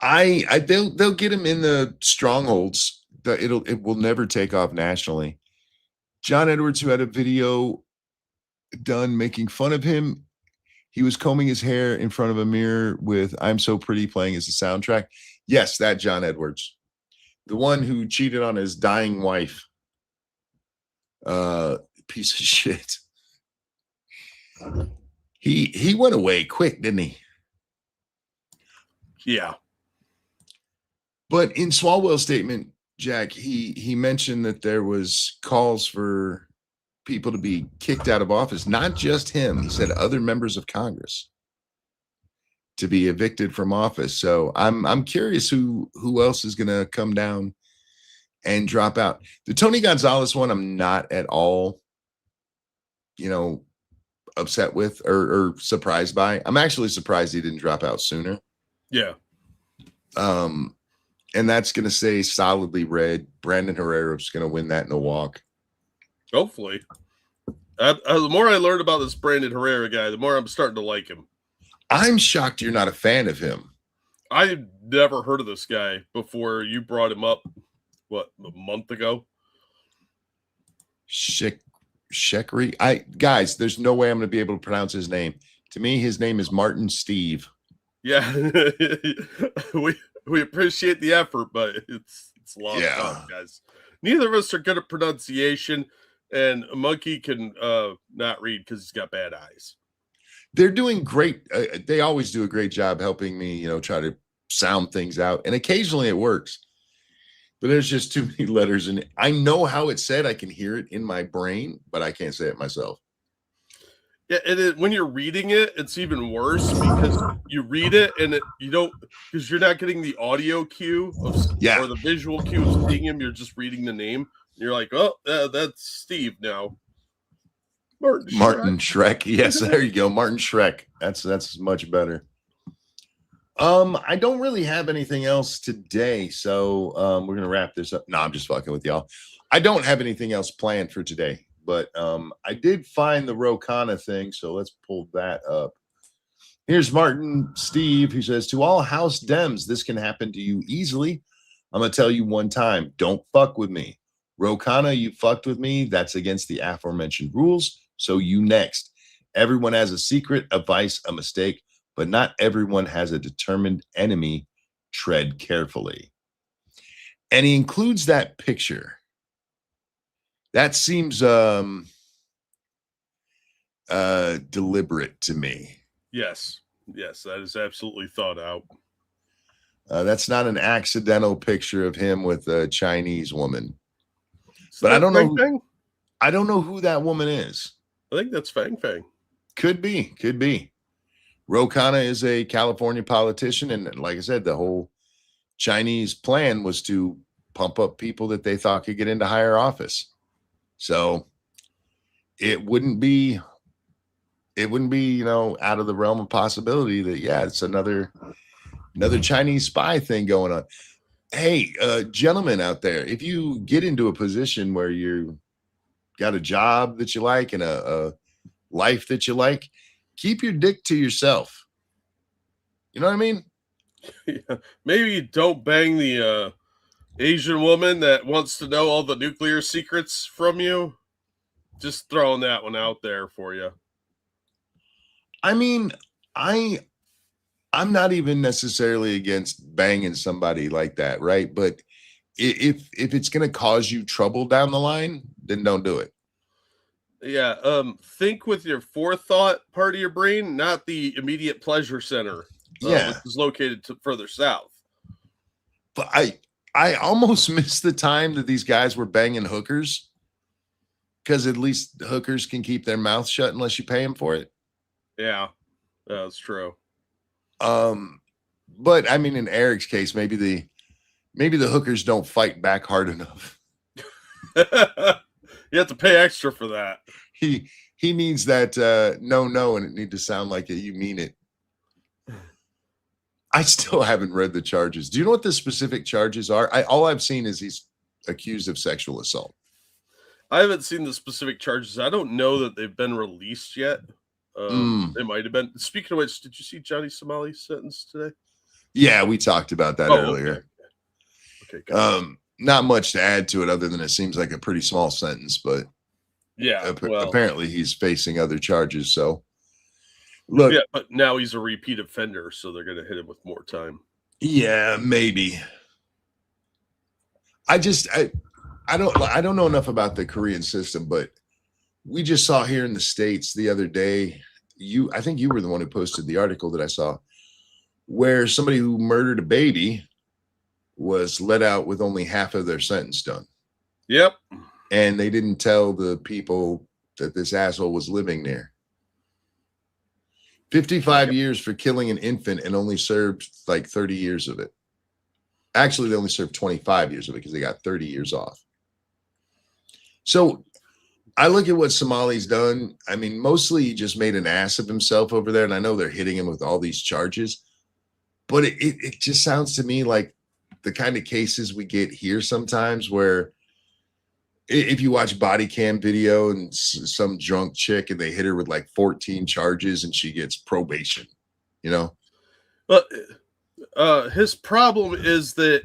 They'll get him in the strongholds. It will never take off nationally. John Edwards, who had a video done making fun of him, he was combing his hair in front of a mirror with "I'm So Pretty" playing as the soundtrack. Yes, that John Edwards, the one who cheated on his dying wife. Piece of shit. He went away quick, didn't he? Yeah. But in Swalwell's statement, Jack, he mentioned that there was calls for people to be kicked out of office. Not just him. He said other members of Congress to be evicted from office. So I'm curious who else is going to come down and drop out. The Tony Gonzalez one, I'm not at all, upset with or surprised by. I'm actually surprised he didn't drop out sooner. Yeah. And that's going to stay solidly red. Brandon Herrera's going to win that in a walk. Hopefully. The more I learned about this Brandon Herrera guy, the more I'm starting to like him. I'm shocked you're not a fan of him. I never heard of this guy before you brought him up, a month ago? Shekri. Guys, there's no way I'm going to be able to pronounce his name. To me, his name is Martin Steve. Yeah. we appreciate the effort, but it's a lot of fun, guys. Neither of us are good at pronunciation, and a monkey can not read because he's got bad eyes. They're doing great. They always do a great job helping me, try to sound things out. And occasionally it works. But there's just too many letters in it. I know how it's said. I can hear it in my brain, but I can't say it myself. Yeah, when you're reading it, it's even worse because you read it and you don't, because you're not getting the audio cue or the visual cue of seeing him. You're just reading the name. And you're like, oh, that's Steve now. Martin Shrek. Yes, there you go. Martin Shrek. That's much better. I don't really have anything else today, so we're gonna wrap this up. No, I'm just fucking with y'all. I don't have anything else planned for today, but I did find the Ro Khanna thing, so let's pull that up. Here's Martin Steve, who says, to all House Dems, this can happen to you easily. I'm gonna tell you one time, don't fuck with me. Rokana, you fucked with me. That's against the aforementioned rules. So you next. Everyone has a secret, a vice, a mistake, but not everyone has a determined enemy. Tread carefully. And he includes that picture. That seems deliberate to me. Yes, that is absolutely thought out. That's not an accidental picture of him with a Chinese woman. Is But that I don't know. Fang? I don't know who that woman is. I think that's Fang. Could be. Rokana is a California politician, and like I said, the whole Chinese plan was to pump up people that they thought could get into higher office. So it wouldn't be, out of the realm of possibility that, it's another Chinese spy thing going on. Hey, gentlemen out there, if you get into a position where you got a job that you like and a life that you like, keep your dick to yourself. You know what I mean? Yeah. Maybe don't bang the Asian woman that wants to know all the nuclear secrets from you. Just throwing that one out there for you. I mean, I'm not even necessarily against banging somebody like that, right? But if it's going to cause you trouble down the line, then don't do it. Yeah, think with your forethought part of your brain, not the immediate pleasure center, which is located further south. But I almost missed the time that these guys were banging hookers, because at least hookers can keep their mouth shut unless you pay them for it. Yeah, that's true. But I mean, in Eric's case, maybe the hookers don't fight back hard enough. You have to pay extra for that. He needs that no, and it need to sound like you mean it. I still haven't read the charges. Do you know what the specific charges are? All I've seen is he's accused of sexual assault. I haven't seen the specific charges. I don't know that they've been released yet. They might have been. Speaking of which, did you see Johnny Somali's sentence today? Yeah, we talked about that earlier. Okay. Not much to add to it other than it seems like a pretty small sentence, but yeah, apparently he's facing other charges. So look, yeah, but now he's a repeat offender, so they're going to hit him with more time. Yeah, maybe. I don't know enough about the Korean system, but we just saw here in the States the other day. I think you were the one who posted the article that I saw, where somebody who murdered a baby was let out with only half of their sentence done. Yep. And they didn't tell the people that this asshole was living there. 55 years for killing an infant and only served like 30 years of it. Actually, they only served 25 years of it because they got 30 years off. So I look at what Somali's done. I mean, mostly he just made an ass of himself over there. And I know they're hitting him with all these charges, but it just sounds to me like the kind of cases we get here sometimes, where if you watch body cam video and some drunk chick and they hit her with like 14 charges and she gets probation, But his problem is that,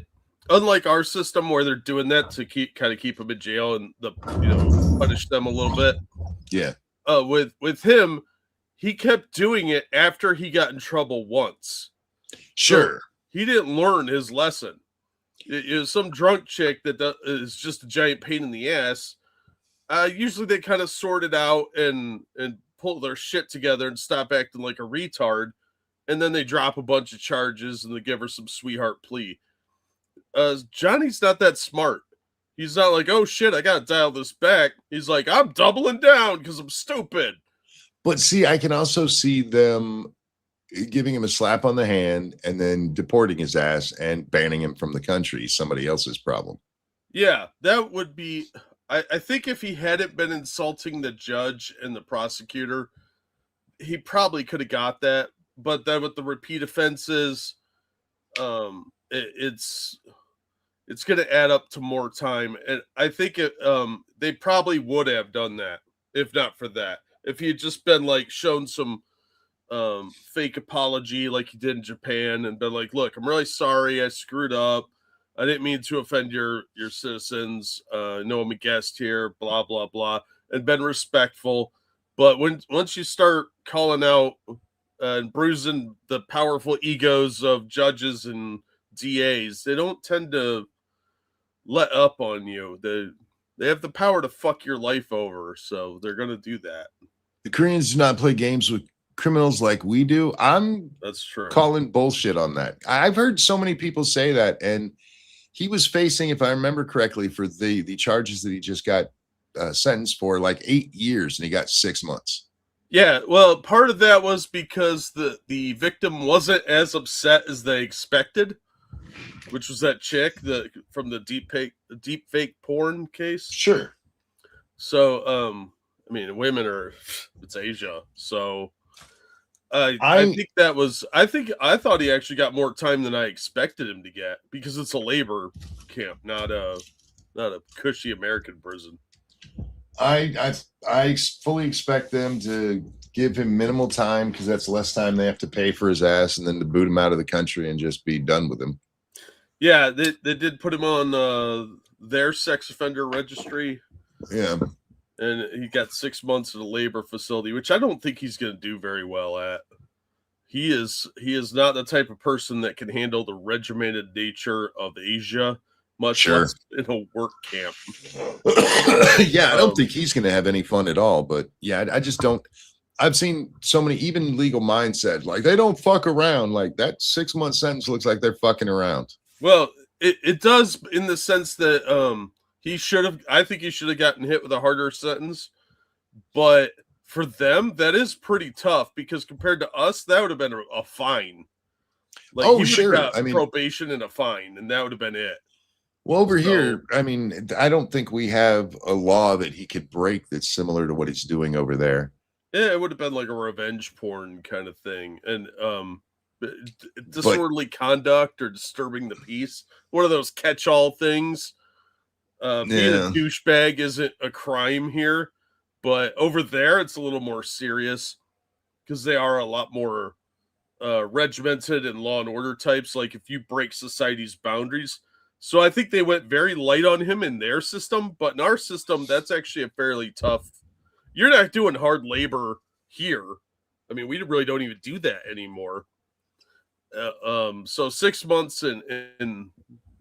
unlike our system where they're doing that to keep them in jail and punish them a little bit. Yeah. With him, he kept doing it after he got in trouble once. Sure. So he didn't learn his lesson. It was some drunk chick that is just a giant pain in the ass. Usually they kind of sort it out and pull their shit together and stop acting like a retard. And then they drop a bunch of charges and they give her some sweetheart plea. Johnny's not that smart. He's not like, oh shit, I gotta dial this back. He's like, I'm doubling down because I'm stupid. But see, I can also see them giving him a slap on the hand and then deporting his ass and banning him from the country. Somebody else's problem. Yeah, that would be. I think if he hadn't been insulting the judge and the prosecutor, he probably could have got that. But then with the repeat offenses, it's going to add up to more time. And I think they probably would have done that if not for that. If he had just been like shown some fake apology like he did in Japan and been like, look, I'm really sorry, I screwed up. I didn't mean to offend your citizens. No, I'm a guest here, blah, blah, blah, and been respectful. But once you start calling out and bruising the powerful egos of judges and DAs, they don't tend to let up on you. They have the power to fuck your life over, so they're gonna do that. The Koreans do not play games with criminals like we do. That's true. Calling bullshit on that. I've heard so many people say that, and he was facing, if I remember correctly, for the charges that he just got sentenced for, like 8 years, and he got 6 months. Yeah, well, part of that was because the victim wasn't as upset as they expected, which was that chick from the deep fake porn case. Sure. So, I mean, women it's Asia, so I think that was. I thought he actually got more time than I expected him to get, because it's a labor camp, not a cushy American prison. I fully expect them to give him minimal time, because that's less time they have to pay for his ass, and then to boot him out of the country and just be done with him. Yeah, they did put him on their sex offender registry. Yeah. And he got 6 months at a labor facility, which I don't think he's going to do very well at. He is not the type of person that can handle the regimented nature of Asia, much less in a work camp. Yeah, I don't think he's going to have any fun at all. But yeah, I just don't. I've seen so many, even Legal Minds said, like, they don't fuck around. Like, that 6 month sentence looks like they're fucking around. Well, it does, in the sense that I think he should have gotten hit with a harder sentence. But for them, that is pretty tough, because compared to us, that would have been a fine. Like, oh, sure. I mean, probation and a fine, and that would have been it. Well, over here, I mean, I don't think we have a law that he could break that's similar to what he's doing over there. Yeah, it would have been like a revenge porn kind of thing. And disorderly conduct or disturbing the peace. One of those catch-all things. Being a douchebag isn't a crime here, but over there it's a little more serious, because they are a lot more regimented and law and order types. Like, if you break society's boundaries. So I think they went very light on him in their system, but in our system, that's actually a fairly tough. You're not doing hard labor here. I mean, we really don't even do that anymore. So 6 months in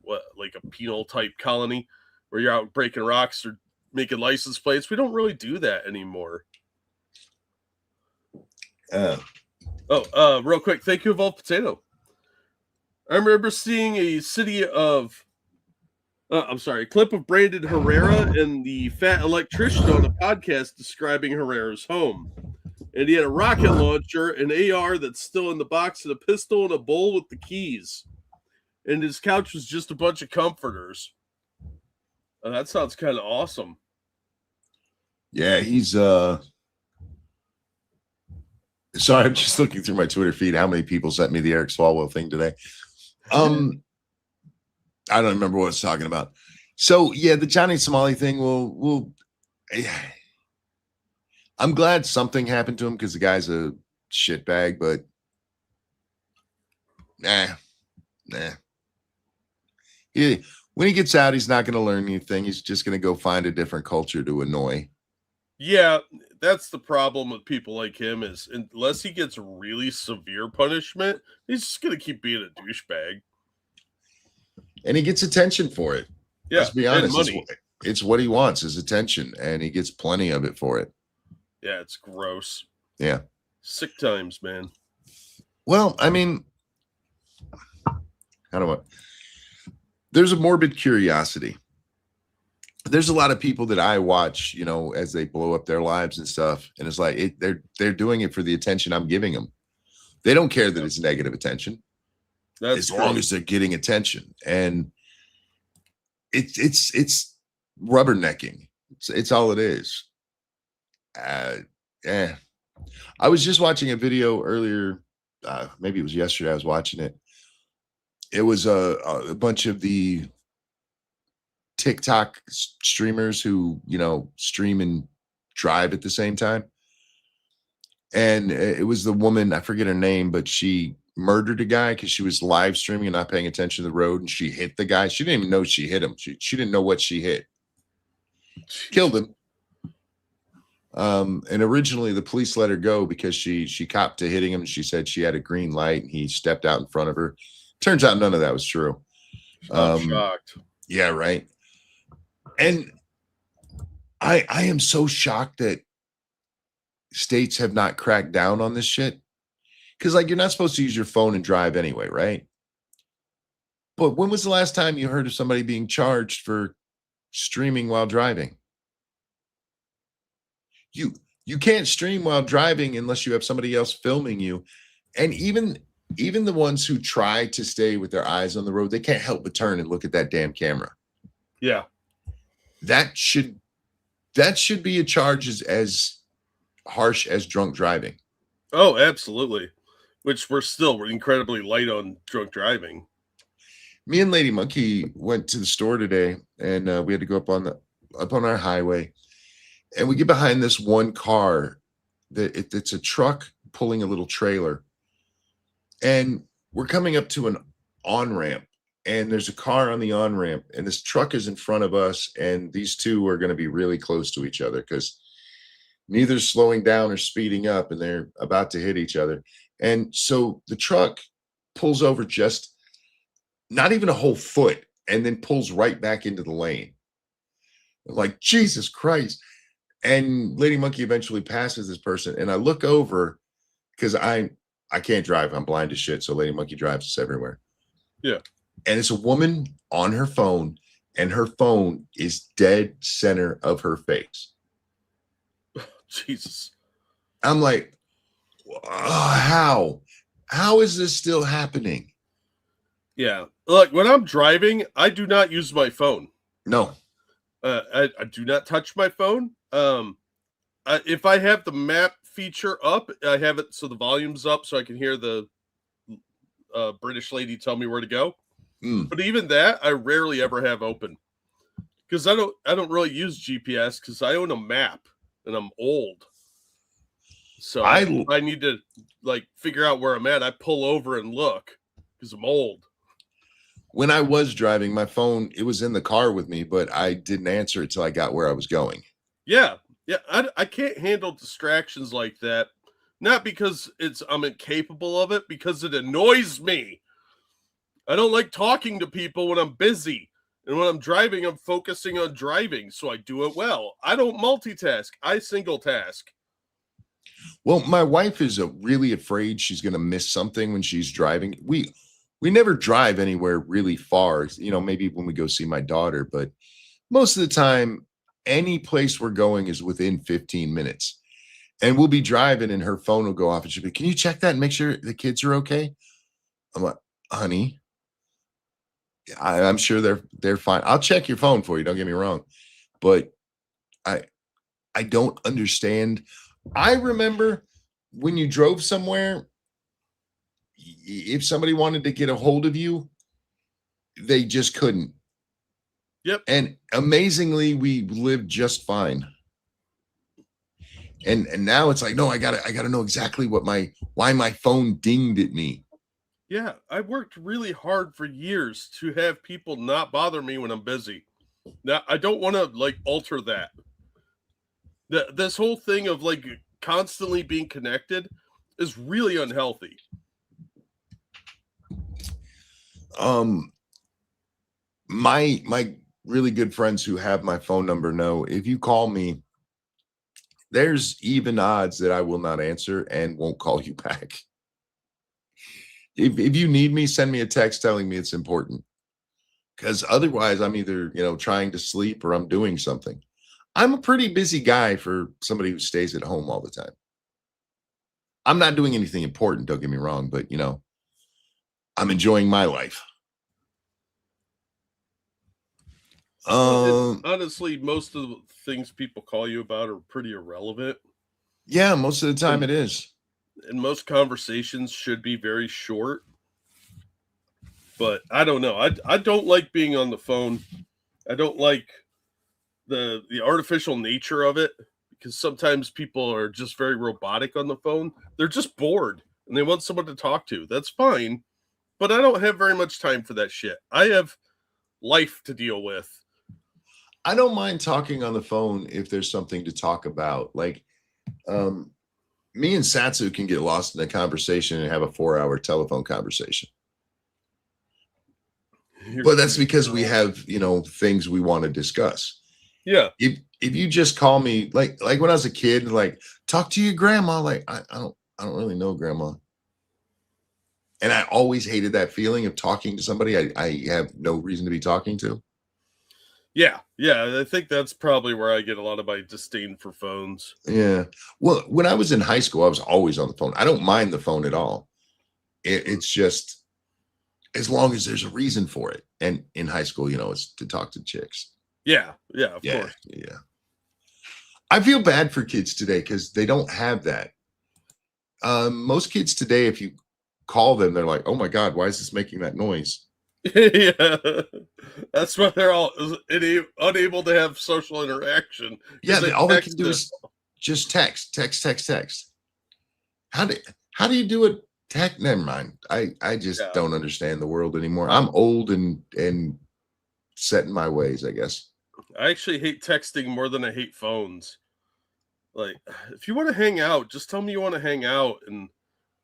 what, like a penal type colony, where you're out breaking rocks or making license plates. We don't really do that anymore. Real quick. Thank you, Evolved Potato. I remember seeing a clip of Brandon Herrera and the Fat Electrician on a podcast describing Herrera's home. And he had a rocket launcher, an AR that's still in the box, and a pistol and a bowl with the keys. And his couch was just a bunch of comforters. That sounds kind of awesome. Yeah, he's sorry, I'm just looking through my Twitter feed. How many people sent me the Eric Swalwell thing today? I don't remember what I was talking about. So yeah, the Johnny Somali thing will I'm glad something happened to him, because the guy's a shitbag, but nah. When he gets out, he's not going to learn anything. He's just going to go find a different culture to annoy. Yeah, that's the problem with people like him, is unless he gets really severe punishment, he's just going to keep being a douchebag. And he gets attention for it. Yeah, let's be honest. It's what he wants, is attention, and he gets plenty of it for it. Yeah, it's gross. Yeah. Sick times, man. Well, I mean, there's a morbid curiosity. There's a lot of people that I watch, as they blow up their lives and stuff, and it's like they're doing it for the attention I'm giving them. They don't care that it's negative attention, as long as they're getting attention. And it's rubbernecking. It's all it is. I was just watching a video earlier. Maybe it was yesterday. I was watching it. It was a bunch of the TikTok streamers who, stream and drive at the same time. And it was the woman, I forget her name, but she murdered a guy because she was live streaming and not paying attention to the road, and she hit the guy. She didn't even know she hit him. She didn't know what she hit. Killed him. And originally the police let her go because she copped to hitting him. She said she had a green light and he stepped out in front of her. Turns out none of that was true. I'm shocked. Yeah, right. And I am so shocked that states have not cracked down on this shit. Because, like, you're not supposed to use your phone and drive anyway, right? But when was the last time you heard of somebody being charged for streaming while driving? You can't stream while driving unless you have somebody else filming you. And even the ones who try to stay with their eyes on the road, they can't help but turn and look at that damn camera. Yeah. That should be a charge as harsh as drunk driving. Oh, absolutely. Which we're still incredibly light on drunk driving. Me and Lady Monkey went to the store today, and we had to go up on our highway, and we get behind this one car that it's a truck pulling a little trailer, and we're coming up to an on-ramp, and there's a car on the on-ramp, and this truck is in front of us, and these two are going to be really close to each other because neither's slowing down or speeding up, and they're about to hit each other. And so the truck pulls over just not even a whole foot and then pulls right back into the lane. Like, Jesus Christ. And Lady Monkey eventually passes this person, and I look over because I can't drive. I'm blind as shit, so Lady Monkey drives us everywhere. Yeah. And it's a woman on her phone, and her phone is dead center of her face. Jesus. I'm like, how is this still happening? Yeah. Look, when I'm driving, I do not use my phone. No. I do not touch my phone. If I have the map feature up, I have it so the volume's up so I can hear the British lady tell me where to go. But even that, I rarely ever have open because I don't really use GPS because I own a map and I'm old. So I need to like figure out where I'm at. I pull over and look because I'm old. When I was driving, my phone, it was in the car with me, but I didn't answer it till I got where I was going. Yeah. Yeah. I can't handle distractions like that. Not because I'm incapable of it, because it annoys me. I don't like talking to people when I'm busy. And when I'm driving, I'm focusing on driving. So I do it well. I don't multitask. I single task. Well, my wife is really afraid she's going to miss something when she's driving. We never drive anywhere really far, maybe when we go see my daughter, but most of the time, any place we're going is within 15 minutes. And we'll be driving and her phone will go off and she'll be, can you check that and make sure the kids are okay? I'm like, honey, I'm sure they're fine. I'll check your phone for you. Don't get me wrong. But I don't understand. I remember when you drove somewhere, if somebody wanted to get a hold of you, they just couldn't. Yep. And amazingly, we lived just fine. And now it's like, no, I gotta know exactly why my phone dinged at me. Yeah, I worked really hard for years to have people not bother me when I'm busy. Now I don't want to like alter that. This whole thing of like constantly being connected is really unhealthy. My really good friends who have my phone number know if you call me, there's even odds that I will not answer and won't call you back. If you need me, send me a text telling me it's important. Because otherwise I'm either, trying to sleep or I'm doing something. I'm a pretty busy guy for somebody who stays at home all the time. I'm not doing anything important, don't get me wrong, but I'm enjoying my life. Honestly, most of the things people call you about are pretty irrelevant. Yeah, most of the time it is. And most conversations should be very short. But I don't know. I don't like being on the phone. I don't like the artificial nature of it because sometimes people are just very robotic on the phone. They're just bored. and they want someone to talk to. That's fine, but I don't have very much time for that shit. I have life to deal with. I don't mind talking on the phone if there's something to talk about. Like, me and Satsu can get lost in a conversation and have a 4-hour telephone conversation. But that's because we have, things we want to discuss. Yeah. If you just call me like when I was a kid, like, talk to your grandma, like I don't really know grandma. And I always hated that feeling of talking to somebody I have no reason to be talking to. Yeah. I think that's probably where I get a lot of my disdain for phones. Yeah. Well, when I was in high school, I was always on the phone. I don't mind the phone at all. It's just as long as there's a reason for it. And in high school, it's to talk to chicks. Yeah, of course. Yeah. I feel bad for kids today because they don't have that. Most kids today, if you call them, they're like, oh my God, why is this making that noise? Yeah, that's why they're all unable to have social interaction. Yeah, all they can do is just text. How do you do it? Never mind. I just don't understand the world anymore. I'm old and set in my ways, I guess. I actually hate texting more than I hate phones. Like, if you want to hang out, just tell me you want to hang out and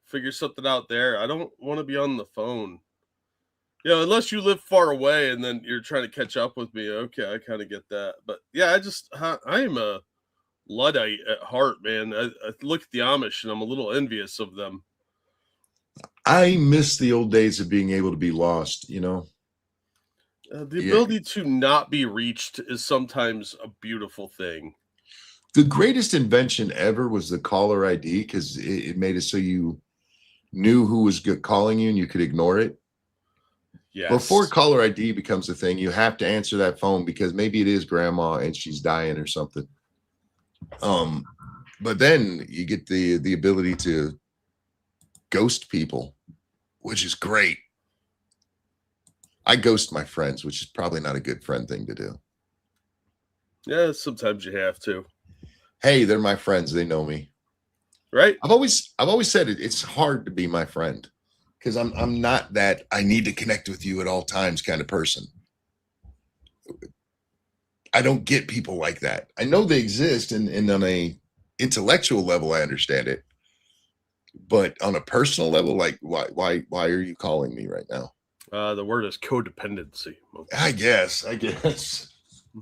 figure something out there. I don't want to be on the phone. Unless you live far away and then you're trying to catch up with me. Okay, I kind of get that. But yeah, I am a Luddite at heart, man. I look at the Amish and I'm a little envious of them. I miss the old days of being able to be lost, The ability to not be reached is sometimes a beautiful thing. The greatest invention ever was the caller ID because it made it so you knew who was calling you and you could ignore it. Yes. Before caller ID becomes a thing, you have to answer that phone because maybe it is grandma and she's dying or something. But then you get the ability to ghost people, which is great. I ghost my friends, which is probably not a good friend thing to do. Yeah, sometimes you have to. Hey, they're my friends. They know me. Right? I've always said it's hard to be my friend because I'm not that I need to connect with you at all times kind of person. I don't get people like that. I know they exist and on a intellectual level, I understand it. But on a personal level, like why are you calling me right now? The word is codependency. I guess.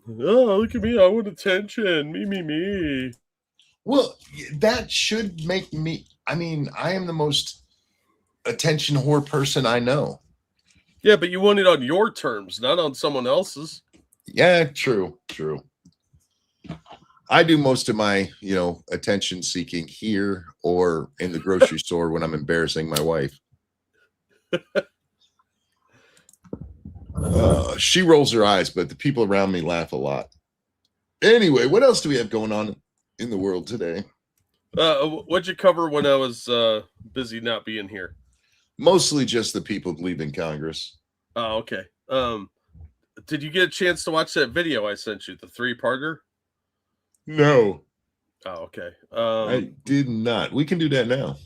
Oh, look at me. I want attention. Me. Well, that should make me. I mean, I am the most attention whore person I know. Yeah, but you want it on your terms, not on someone else's. Yeah, true. I do most of my, attention seeking here or in the grocery store when I'm embarrassing my wife. She rolls her eyes, but the people around me laugh a lot. Anyway, what else do we have going on in the world today? What'd you cover when I was busy not being here? Mostly just the people leaving Congress. Oh, okay. Did you get a chance to watch that video I sent you, the 3-parter? No. Oh, okay. I did not. We can do that now.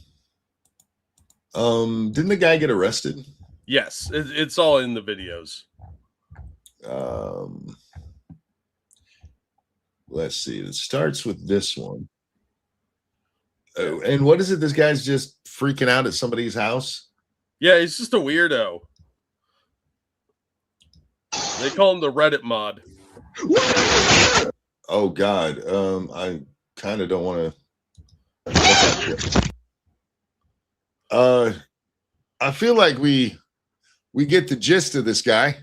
Didn't the guy get arrested? Yes, it's all in the videos. Let's see. It starts with this one. Oh, and what is it? This guy's just freaking out at somebody's house? Yeah, he's just a weirdo. They call him the Reddit mod. Oh God. I kind of don't want to. I feel like we get the gist of this guy.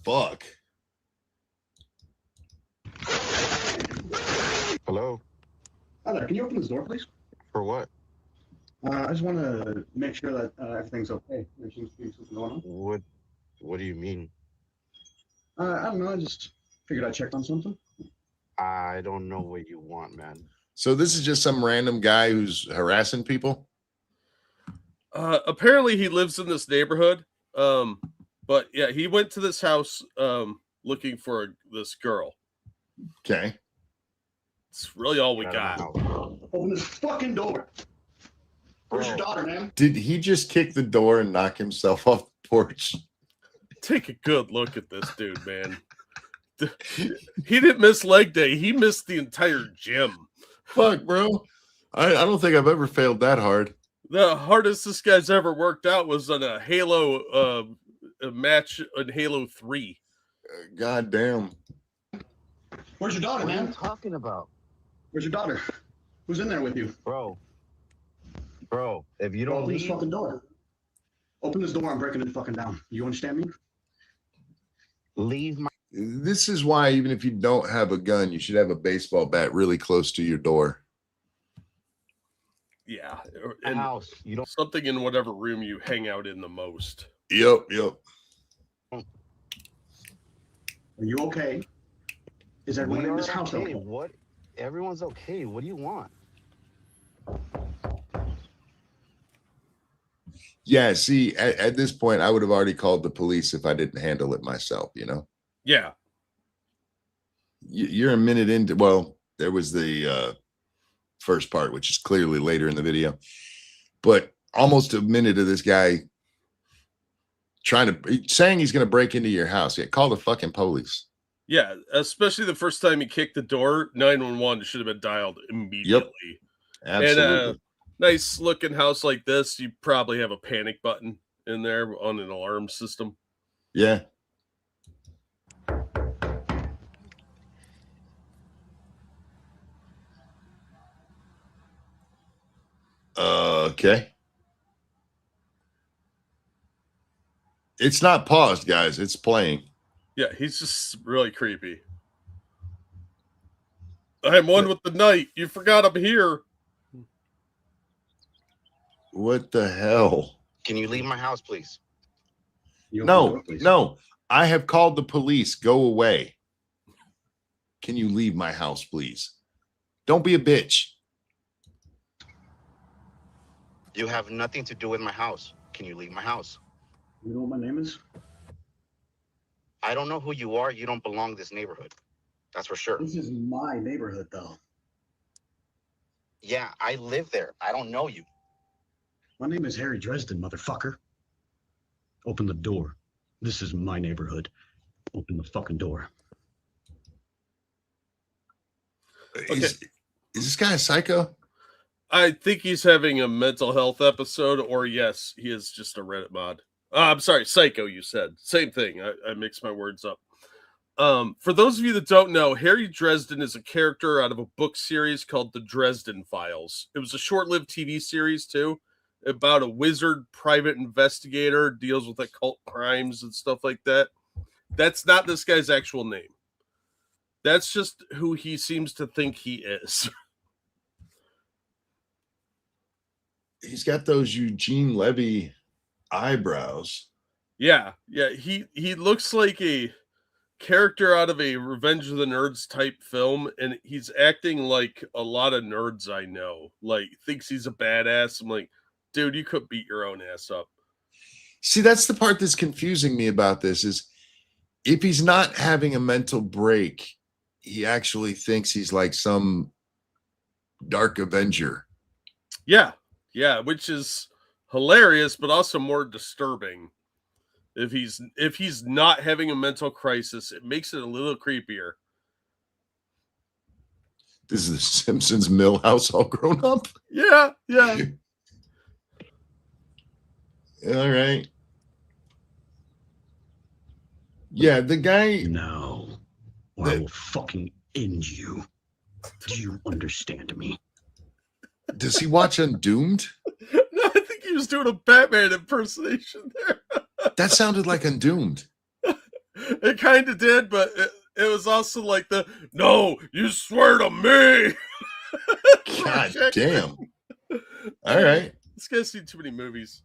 Fuck. Hello. Hi there. Can you open this door, please? For what? I just want to make sure that everything's okay. There seems to be something going on. What do you mean? I don't know. I just figured I'd check on something. I don't know what you want, man. So this is just some random guy who's harassing people? Apparently he lives in this neighborhood. But yeah, he went to this house looking for this girl. Okay. It's really all we Get out got. of my house. Open this fucking door. Where's your Bro. daughter, man? Did he just kick the door and knock himself off the porch? Take a good look at this dude, man. He didn't miss leg day. He missed the entire gym. Fuck, bro. I don't think I've ever failed that hard. The hardest this guy's ever worked out was on a Halo a match in Halo 3. God damn. Where's your daughter, What are you man? talking about? Where's your daughter? Who's in there with you? Bro, if you Bro, don't open this leave, fucking door. Open this door. I'm breaking it fucking down. You understand me? leave my This is why even if you don't have a gun, you should have a baseball bat really close to your door. Yeah. And house. You don't. something in whatever room you hang out in the most. Yep. Are you okay? Is everyone We in are this house okay. okay? What? Everyone's okay. What do you want? Yeah, see, at this point, I would have already called the police if I didn't handle it myself, you know? Yeah. You're a minute into, well, there was the first part, which is clearly later in the video, but almost a minute of this guy saying he's going to break into your house. Yeah, call the fucking police. Yeah. Especially the first time he kicked the door, 911 should have been dialed immediately. Absolutely. And nice looking house like this, you probably have a panic button in there on an alarm system. Yeah. Okay. It's not paused, guys. It's playing. Yeah, he's just really creepy. I'm one with the night. You forgot I'm here. What the hell? Can you leave my house, please? You open the No, door, please. no. I have called the police. Go away. Can you leave my house, please? Don't be a bitch. You have nothing to do with my house. Can you leave my house? You know what my name is? I don't know who you are. You don't belong to this neighborhood. That's for sure. This is my neighborhood, though. Yeah, I live there. I don't know you. My name is Harry Dresden, motherfucker. Open the door. This is my neighborhood. Open the fucking door. Is this guy a psycho? I think he's having a mental health episode, or yes, he is just a Reddit mod. I'm sorry, psycho, you said. Same thing. I mixed my words up. For those of you that don't know, Harry Dresden is a character out of a book series called The Dresden Files. It was a short-lived TV series, too, about a wizard private investigator, deals with occult crimes and stuff like that. That's not this guy's actual name. That's just who he seems to think he is. He's got those Eugene Levy eyebrows. Yeah. He looks like a character out of a Revenge of the Nerds type film, and he's acting like a lot of nerds I know. Like, thinks he's a badass. I'm like, dude, you could beat your own ass up. See, that's the part that's confusing me about this is if he's not having a mental break, he actually thinks he's like some dark Avenger. Yeah, which is hilarious, but also more disturbing. If he's not having a mental crisis, it makes it a little creepier. This is the Simpsons Millhouse all grown up. Yeah. All right. Yeah, the guy. No, or I will fucking end you. Do you understand me? Does he watch Undoomed? No, I think he was doing a Batman impersonation there. That sounded like Undoomed. It kind of did, but it was also like no, you swear to me. God damn. All right. This guy's seen too many movies.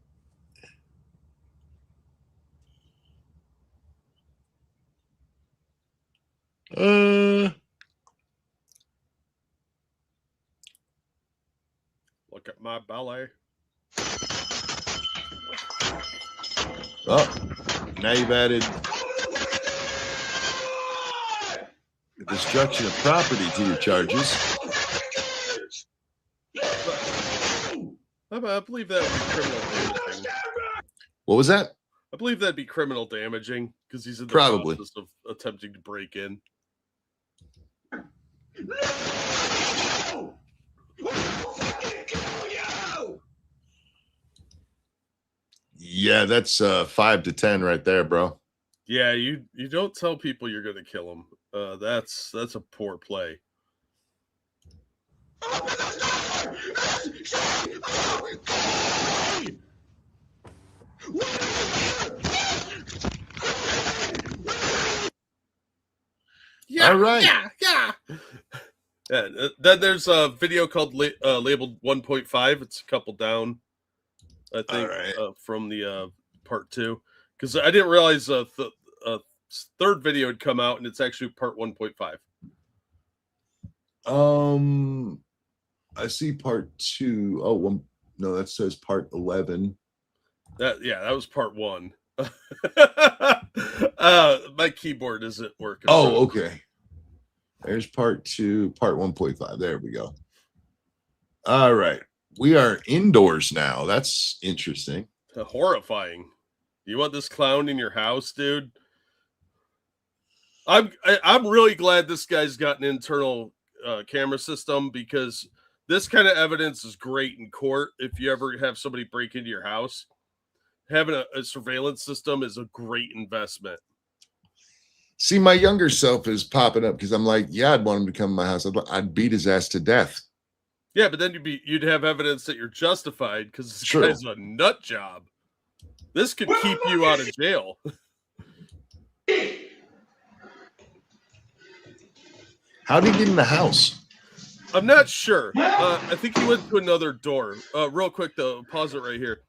Look at my ballet. Oh, now you've added the destruction of property to your charges. I believe that would be criminal damaging. What was that? I believe that'd be criminal damaging because he's in the Probably. process of attempting to break in. Yeah, that's 5 to 10 right there, bro. Yeah, you don't tell people you're gonna kill them. That's a poor play. Yeah, all right. Yeah. Then there's a video called labeled 1.5. It's a couple down, I think, right. from the part 2, because I didn't realize the third video had come out, and it's actually part 1.5. I see part 2. Oh, one. No, that says part 11. That was part 1. My keyboard isn't working. Oh, okay. There's part 2, part 1.5. There we go. All right. We are indoors now. That's interesting. Horrifying. You want this clown in your house, dude? I'm really glad this guy's got an internal camera system, because this kind of evidence is great in court. If you ever have somebody break into your house, having a surveillance system is a great investment. See, my younger self is popping up because I'm like, yeah, I'd want him to come to my house. I'd beat his ass to death. Yeah, but then you'd have evidence that you're justified because this True. guy's a nut job. This could keep you out of jail. How did he get in the house? I'm not sure. I think he went to another door. Real quick, though, pause it right here.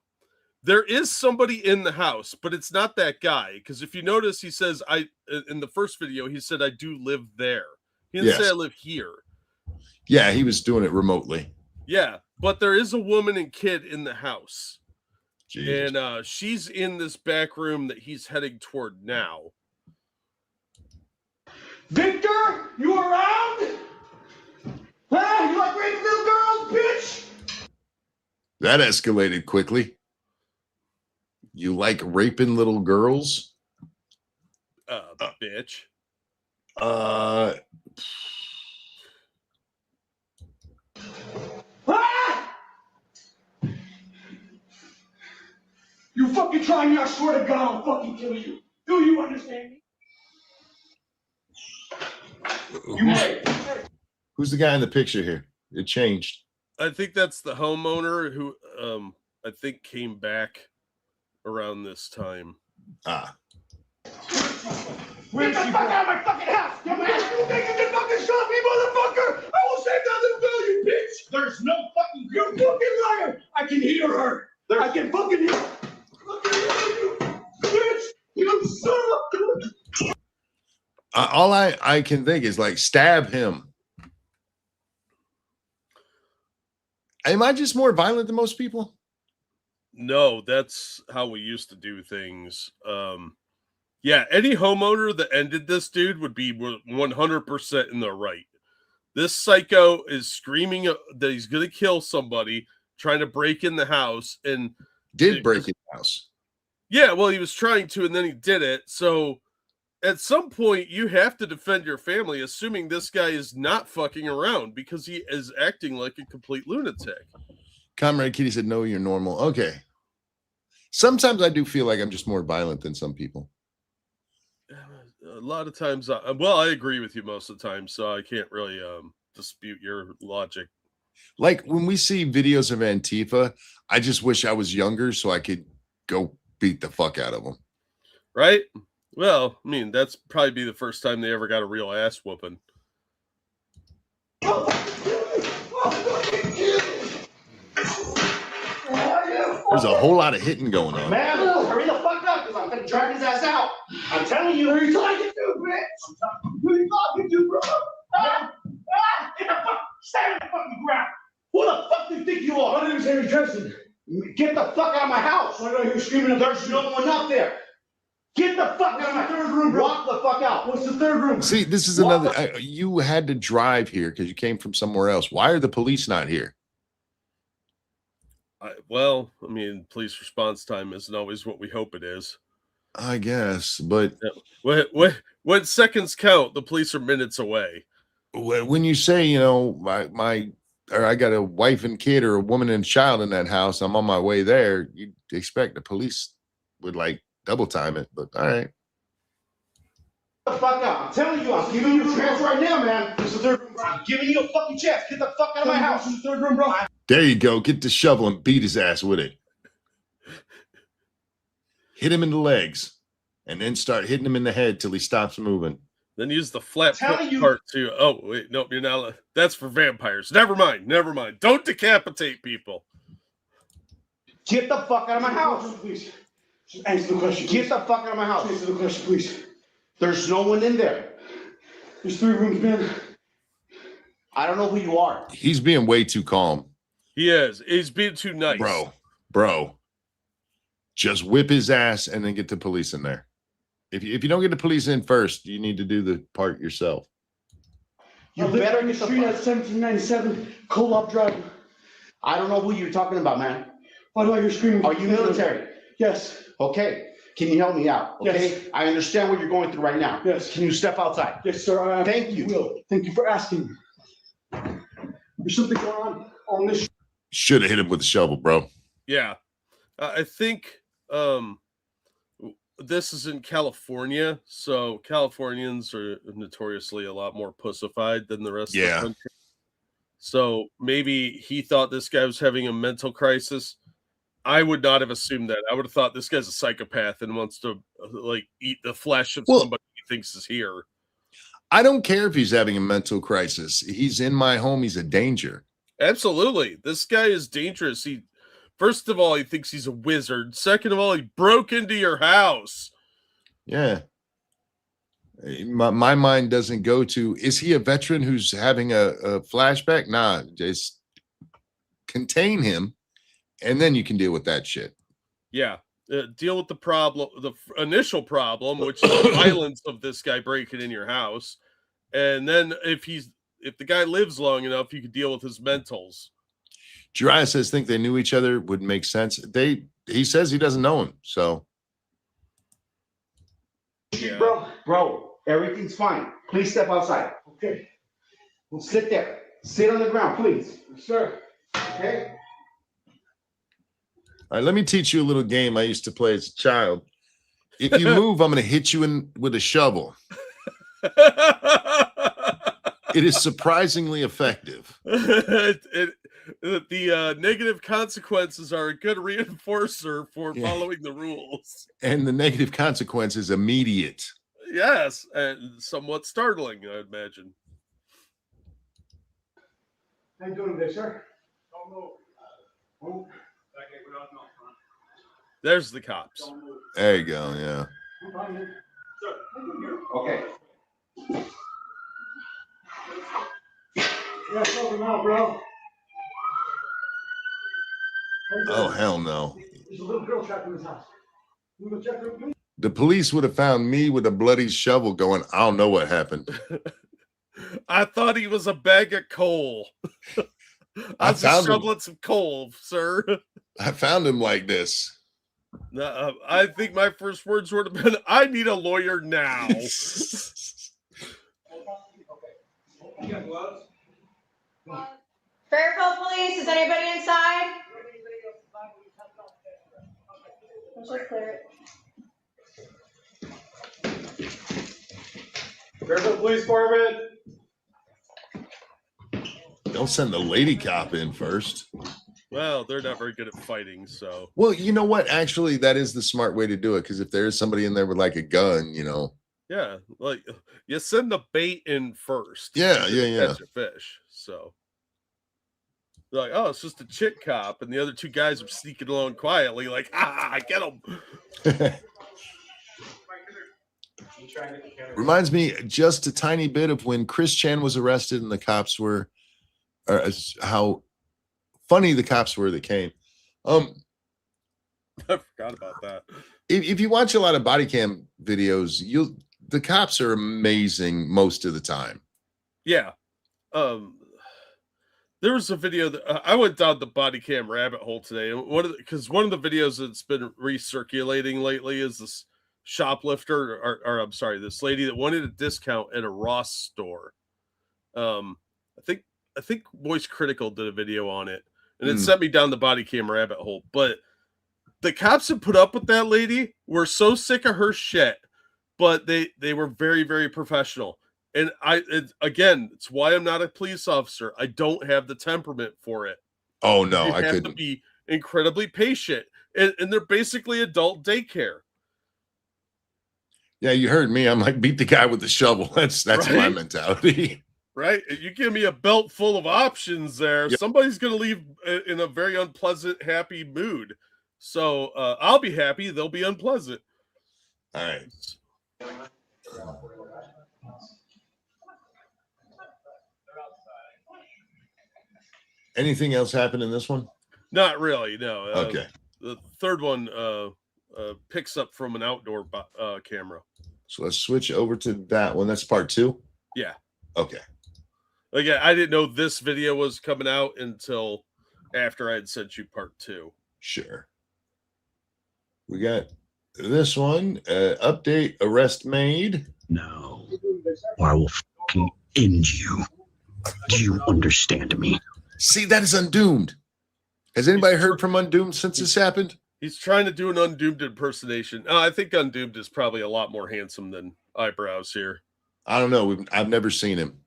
There is somebody in the house, but it's not that guy. Because if you notice, he says, in the first video, he said, I do live there. He didn't say I live here. Yeah, he was doing it remotely. Yeah, but there is a woman and kid in the house. Jesus. And she's in this back room that he's heading toward now. Victor, you around? Huh? You like raping little girls, bitch? That escalated quickly. You like raping little girls? Bitch. Ah! You fucking try me, I swear to God, I'll fucking kill you. Do you understand me? Who's the guy in the picture here? It changed. I think that's the homeowner who I think came back around this time. Ah. Get the fuck out of my fucking house! You think you can fucking stop me, motherfucker? I will save that little girl, you bitch! There's no fucking... You fucking liar! I can hear her! I can fucking hear her! You bitch! You son of a... All I can think is, like, stab him. Am I just more violent than most people? No, that's how we used to do things. Yeah, any homeowner that ended this dude would be 100% in the right. This psycho is screaming that he's going to kill somebody, trying to break in the house, and did break in the house. Yeah, well, he was trying to, and then he did it. So at some point, you have to defend your family, assuming this guy is not fucking around, because he is acting like a complete lunatic. Comrade Kitty said, no, you're normal. Okay. Sometimes I do feel like I'm just more violent than some people. A lot of times, I agree with you most of the time, so I can't really dispute your logic. Like when we see videos of Antifa, I just wish I was younger so I could go beat the fuck out of them. Right? Well, I mean, that's probably be the first time they ever got a real ass whooping. There's a whole lot of hitting going on. Man, hurry the fuck up, because I'm going to drag his ass out. I'm telling you, who you talking to, bitch? Who you talking to, bro? Get the fuck, stand on the fucking ground. Who the fuck do you think you are? My name is Harry Dresden. Get the fuck out of my house. I know you're screaming, there's no one up there. Get the fuck out of my third room, bro. Walk the fuck out. What's the third room? See, this is another. You had to drive here because you came from somewhere else. Why are the police not here? Well, I mean, police response time isn't always what we hope it is. I guess, but when seconds count, the police are minutes away. When you say, you know, I got a wife and kid or a woman and child in that house, I'm on my way there, you'd expect the police would like double time it, but all right. Get the fuck out. I'm telling you, I'm giving you a chance right now, man. This is the third room, bro. I'm giving you a fucking chance. Get the fuck out of my house. This is the third room, bro. There you go. Get the shovel and beat his ass with it. Hit him in the legs and then start hitting him in the head till he stops moving. Then use the flat part to. Oh wait, nope, you're not. That's for vampires. Never mind. Don't decapitate people. Get the fuck out of my house, please. Just answer the question. Get the fuck out of my house. Answer the question, please. There's no one in there. There's 3 rooms, man. I don't know who you are. He's being way too calm. He is. He's being too nice, bro. Just whip his ass and then get the police in there. If you don't get the police in first, you need to do the part yourself. You better get the street at 1797 Co-op Drive. I don't know who you're talking about, man. Why do I hear screaming? Are you military? Yes. Okay. Can you help me out? Okay. Yes. I understand what you're going through right now. Yes. Can you step outside? Yes, sir. Thank you. Will. Thank you for asking. There's something going on this. Should have hit him with a shovel, bro. Yeah. I think this is in California, so Californians are notoriously a lot more pussified than the rest of the country. So maybe he thought this guy was having a mental crisis. I would not have assumed that. I would have thought this guy's a psychopath and wants to like eat the flesh of somebody he thinks is here. I don't care if he's having a mental crisis. He's in my home. He's a danger. Absolutely. This guy is dangerous. First of all, he thinks he's a wizard. Second of all, he broke into your house. Yeah. My mind doesn't go to, is he a veteran who's having a flashback? Nah, just contain him, and then you can deal with that shit. Yeah. Deal with the problem, the initial problem, which is the violence of this guy breaking in your house. And then if the guy lives long enough, you could deal with his mentals. Jiraiya says, think they knew each other would make sense. He says he doesn't know him, so. Yeah. Bro, everything's fine. Please step outside. Okay. We'll sit there. Sit on the ground, please. Yes, sir. Okay. All right, let me teach you a little game I used to play as a child. If you move, I'm going to hit you with a shovel. It is surprisingly effective. The negative consequences are a good reinforcer for following the rules. And the negative consequence is immediate. Yes, and somewhat startling, I imagine. How you doing today, sir? There's the cops. There you go, yeah. Okay. Yeah, over now, bro. Oh, hell no. There's a little girl trapped in this house. You want to check her, please? The police would have found me with a bloody shovel going, I don't know what happened. I thought he was a bag of coal. I was just shoveling some coal, sir. I found him like this. I think my first words would have been, I need a lawyer now. Fairfield Police, is anybody inside? Let's clear it. Fairfield Police Department. Don't send the lady cop in first. Well, they're not very good at fighting, so. Well, you know what? Actually, that is the smart way to do it, because if there is somebody in there with like a gun, you know. Yeah, like you send the bait in first. Yeah. Catch a fish. So, they're like, oh, it's just a chick cop, and the other two guys are sneaking along quietly, like, I get them. Reminds me just a tiny bit of when Chris Chan was arrested and the cops were, how funny the cops were that came. I forgot about that. if you watch a lot of body cam videos, the cops are amazing most of the time. Yeah. There was a video that I went down the body cam rabbit hole today, and one of the videos that's been recirculating lately is this shoplifter, or I'm sorry, this lady that wanted a discount at a Ross store. I think Voice Critical did a video on it, and it sent me down the body cam rabbit hole. But the cops that put up with that lady were so sick of her shit, but they were very, very professional. And it's why I'm not a police officer. I don't have the temperament for it. Oh no, You I have couldn't. to be incredibly patient, and they're basically adult daycare. Yeah, you heard me. I'm like, beat the guy with the shovel. That's my Right? mentality. Right? You give me a belt full of options there, Yep. somebody's going to leave in a very unpleasant, happy mood. So I'll be happy. They'll be unpleasant. All right. Anything else happen in this one? Not really, no. Okay. The third one picks up from an outdoor camera. So let's switch over to that one. That's part 2? Yeah. Okay. Again, I didn't know this video was coming out until after I had sent you part 2. Sure. We got this one. Update, arrest made. No, or I will fucking end you. Do you understand me? See, that is Undoomed. Has anybody heard from Undoomed since this happened? He's trying to do an Undoomed impersonation. I think Undoomed is probably a lot more handsome than Eyebrows here. I don't know. I've never seen him.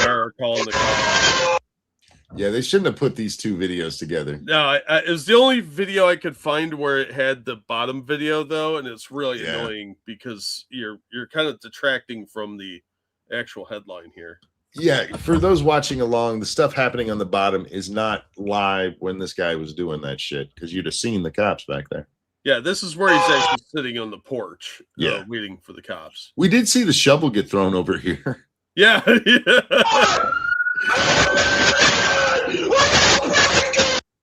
They're calling the cops. Yeah, they shouldn't have put these two videos together. No, it was the only video I could find where it had the bottom video, though, and it's really annoying because you're kind of detracting from the actual headline here. Yeah, for those watching along, the stuff happening on the bottom is not live when this guy was doing that shit, because you'd have seen the cops back there. Yeah, this is where he's actually sitting on the porch, waiting for the cops. We did see the shovel get thrown over here. Yeah.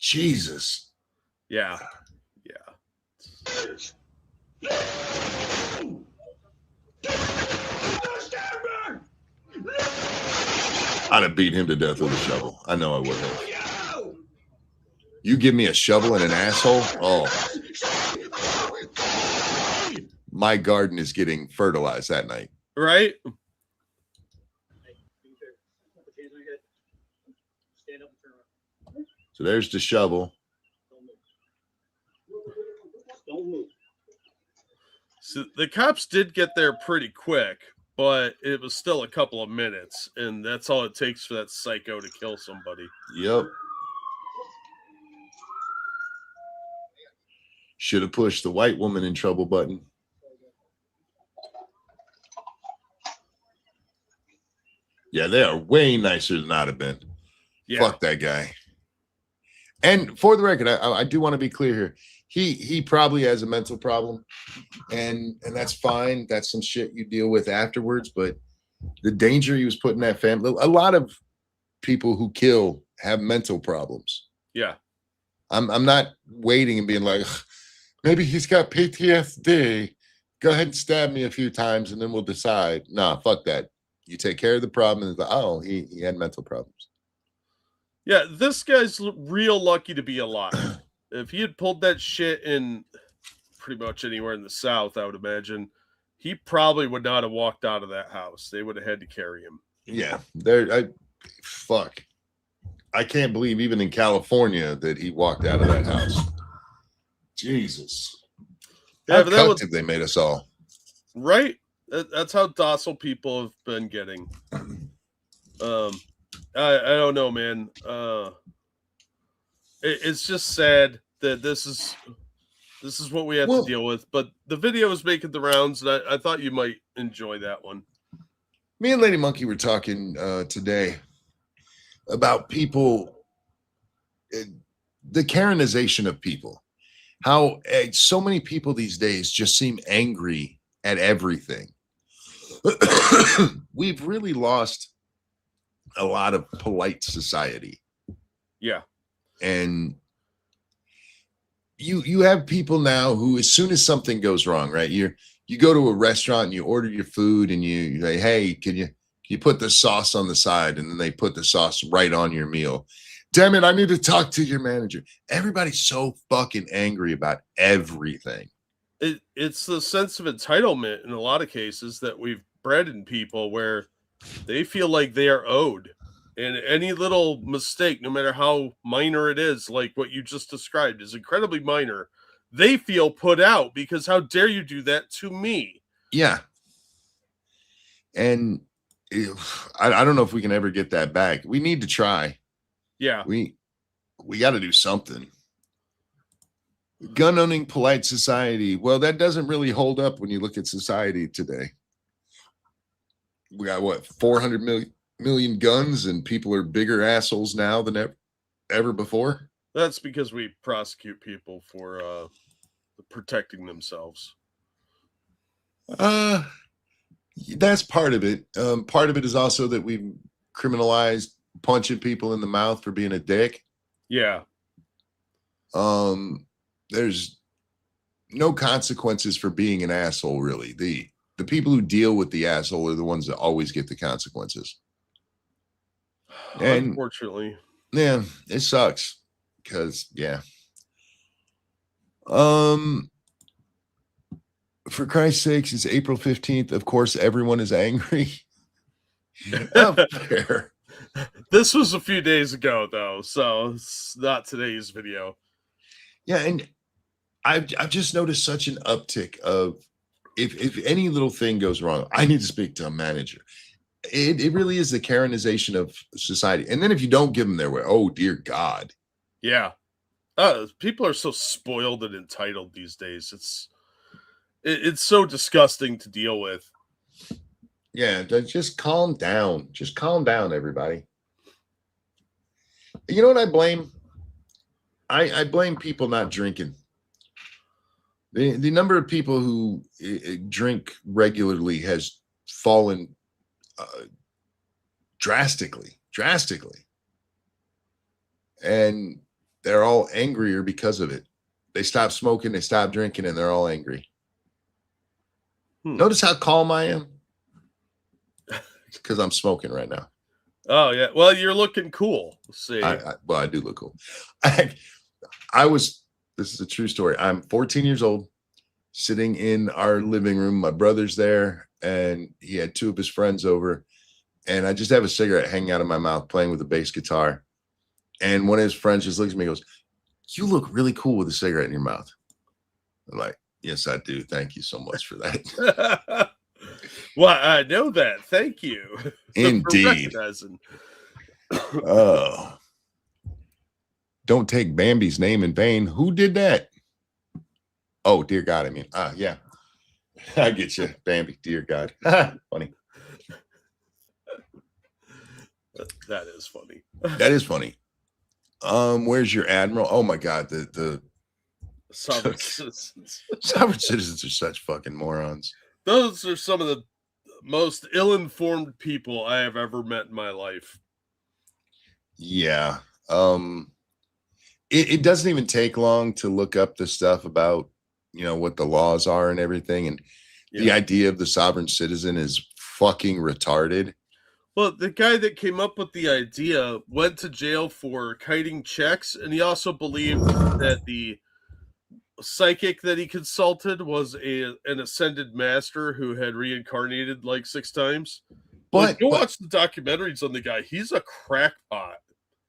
Jesus. Yeah. I'd have beat him to death with a shovel. I know I would have. You give me a shovel and an asshole? Oh. My garden is getting fertilized that night. Right? So there's the shovel. So the cops did get there pretty quick, but it was still a couple of minutes, and that's all it takes for that psycho to kill somebody. Yep. Should have pushed the white woman in trouble button. Yeah, they are way nicer than I'd have been. Yeah. Fuck that guy. And for the record, I do want to be clear here. He probably has a mental problem, and that's fine. That's some shit you deal with afterwards. But the danger he was putting that family, a lot of people who kill have mental problems. Yeah. I'm not waiting and being like, maybe he's got PTSD. Go ahead and stab me a few times and then we'll decide. Nah, fuck that. You take care of the problem and it's like, oh, he had mental problems. Yeah, this guy's real lucky to be alive. If he had pulled that shit in pretty much anywhere in the South, I would imagine, he probably would not have walked out of that house. They would have had to carry him. Yeah, fuck. I can't believe even in California that he walked out of that house. Jesus. Yeah, How but that was, collective they made us all. right? That's how docile people have been getting. I don't know, man. It's just sad that this is what we have to deal with. But the video is making the rounds, and I thought you might enjoy that one. Me and Lady Monkey were talking today about people, the Karenization of people. How so many people these days just seem angry at everything. we've really lost a lot of polite society. Yeah. And you have people now who, as soon as something goes wrong, right? You go to a restaurant and you order your food and you say, hey, can you put the sauce on the side? And then they put the sauce right on your meal. Damn it, I need to talk to your manager. Everybody's so fucking angry about everything. It's the sense of entitlement in a lot of cases that we've bred in people, where they feel like they are owed. And any little mistake, no matter how minor it is, like what you just described is incredibly minor, they feel put out because how dare you do that to me? Yeah. And I don't know if we can ever get that back. We need to try. Yeah. We got to do something. Gun owning polite society. Well, that doesn't really hold up when you look at society today. We got what, 400 million guns, and people are bigger assholes now than ever before. That's because we prosecute people for protecting themselves. That's part of it. Part of it is also that we've criminalized punching people in the mouth for being a dick. Yeah. There's no consequences for being an asshole, really. The people who deal with the asshole are the ones that always get the consequences. And unfortunately, yeah, it sucks because for Christ's sakes, it's April 15th. Of course, everyone is angry. Fair. This was a few days ago, though, so it's not today's video. Yeah, and I've just noticed such an uptick of if any little thing goes wrong, I need to speak to a manager. It really is the Karenization of society. And then if you don't give them their way, oh dear God. Yeah. People are so spoiled and entitled these days. It's so disgusting to deal with. Yeah, just calm down. Just calm down, everybody. You know what I blame? I blame people not drinking. The number of people who drink regularly has fallen drastically. And they're all angrier because of it. They stop smoking, they stop drinking, and they're all angry. Notice how calm I am? It's because I'm smoking right now. Oh, yeah. Well, you're looking cool. Let's see. I do look cool. This is a true story. I'm 14 years old, sitting in our living room. My brother's there, and he had two of his friends over. And I just have a cigarette hanging out of my mouth, playing with a bass guitar. And one of his friends just looks at me and goes, "You look really cool with a cigarette in your mouth." I'm like, "Yes, I do. Thank you so much for that." Well, I know that. Thank you. Indeed. Oh. Don't take Bambi's name in vain. Who did that? Oh, dear God. I mean, yeah. I get you, Bambi. Dear God. Funny. That is funny. That is funny. Where's your admiral? Oh my God. The sovereign citizens. Sovereign citizens are such fucking morons. Those are some of the most ill-informed people I have ever met in my life. Yeah. It doesn't even take long to look up the stuff about, what the laws are and everything. And the idea of the sovereign citizen is fucking retarded. Well, the guy that came up with the idea went to jail for kiting checks, and he also believed that the psychic that he consulted was an ascended master who had reincarnated like 6 times. But go watch the documentaries on the guy. He's a crackpot.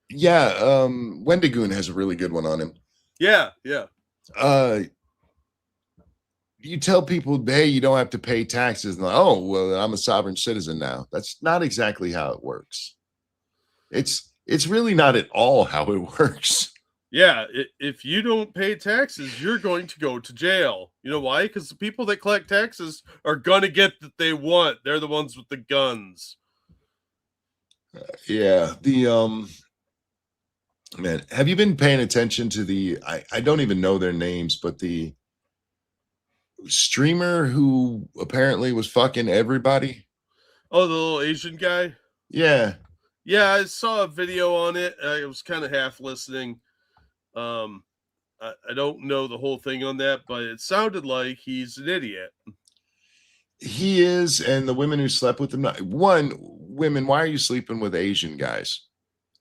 Yeah, Wendigoon has a really good one on him. Yeah. You tell people, hey, you don't have to pay taxes. And oh, well, I'm a sovereign citizen now. That's not exactly how it works. It's really not at all how it works. Yeah, if you don't pay taxes, you're going to go to jail. You know why? Because the people that collect taxes are going to get what they want. They're the ones with the guns. Yeah, man, have you been paying attention to I don't even know their names, but the streamer who apparently was fucking everybody. Oh, the little Asian guy? Yeah. Yeah, I saw a video on it. I was kind of half listening. I don't know the whole thing on that, but it sounded like he's an idiot. He is, and the women who slept with him. Women, why are you sleeping with Asian guys?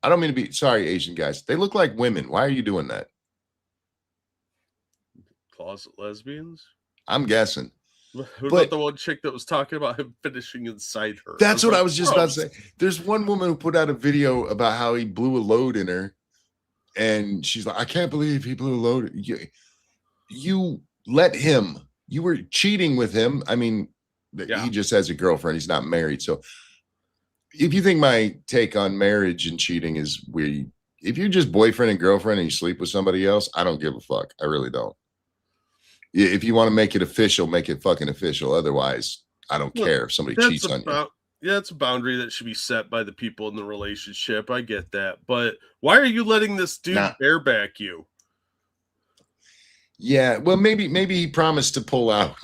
I don't mean to be sorry, Asian guys. They look like women. Why are you doing that? Closet lesbians? I'm guessing. What about the one chick that was talking about him finishing inside her? That's what I was just about gross. to say. There's one woman who put out a video about how he blew a load in her, and she's like, I can't believe he blew a load. You let him. You were cheating with him. I mean, he just has a girlfriend. He's not married. So if you think my take on marriage and cheating is weird, if you're just boyfriend and girlfriend and you sleep with somebody else, I don't give a fuck. I really don't. If you want to make it official, make it fucking official. Otherwise, I don't care if somebody cheats on you. Yeah, it's a boundary that should be set by the people in the relationship. I get that. But why are you letting this dude bareback you? Yeah, well, maybe he promised to pull out.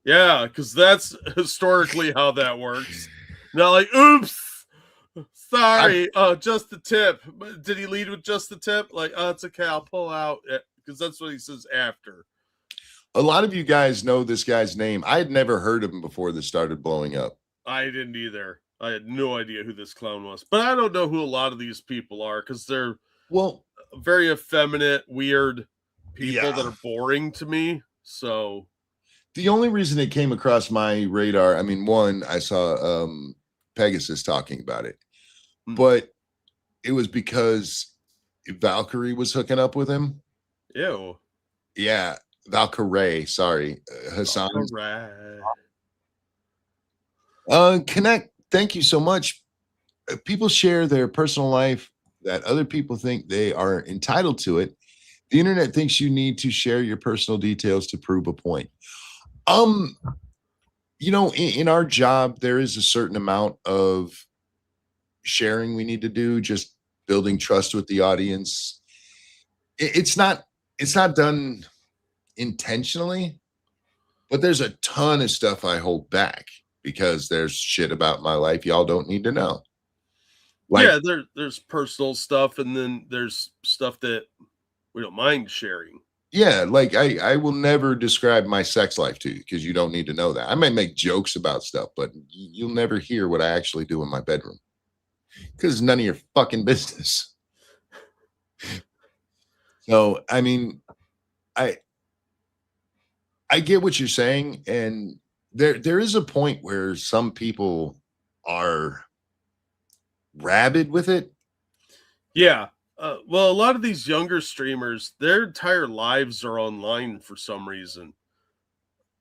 Yeah, because that's historically how that works. Not like, oops, sorry, just the tip. Did he lead with just the tip? Like, oh, it's okay, I'll pull out. Because that's what he says after. A lot of you guys know this guy's name. I had never heard of him before this started blowing up. I didn't either. I had no idea who this clown was. But I don't know who a lot of these people are because they're very effeminate, weird people that are boring to me. So the only reason it came across my radar, I mean, one, I saw Pegasus talking about it, but it was because Valkyrie was hooking up with him. Ew. Yeah. Valkyrie, sorry. Hassan. Connect. Thank you so much. People share their personal life that other people think they are entitled to it. The internet thinks you need to share your personal details to prove a point. You know, in our job, there is a certain amount of sharing we need to do, just building trust with the audience. It's not done intentionally, but there's a ton of stuff I hold back because there's shit about my life y'all don't need to know. Like, yeah, there's personal stuff, and then there's stuff that we don't mind sharing. Yeah, like I will never describe my sex life to you because you don't need to know that. I might make jokes about stuff, but you'll never hear what I actually do in my bedroom because it's none of your fucking business. So, I mean, I get what you're saying, and there is a point where some people are rabid with it. Yeah. Well, a lot of these younger streamers, their entire lives are online for some reason.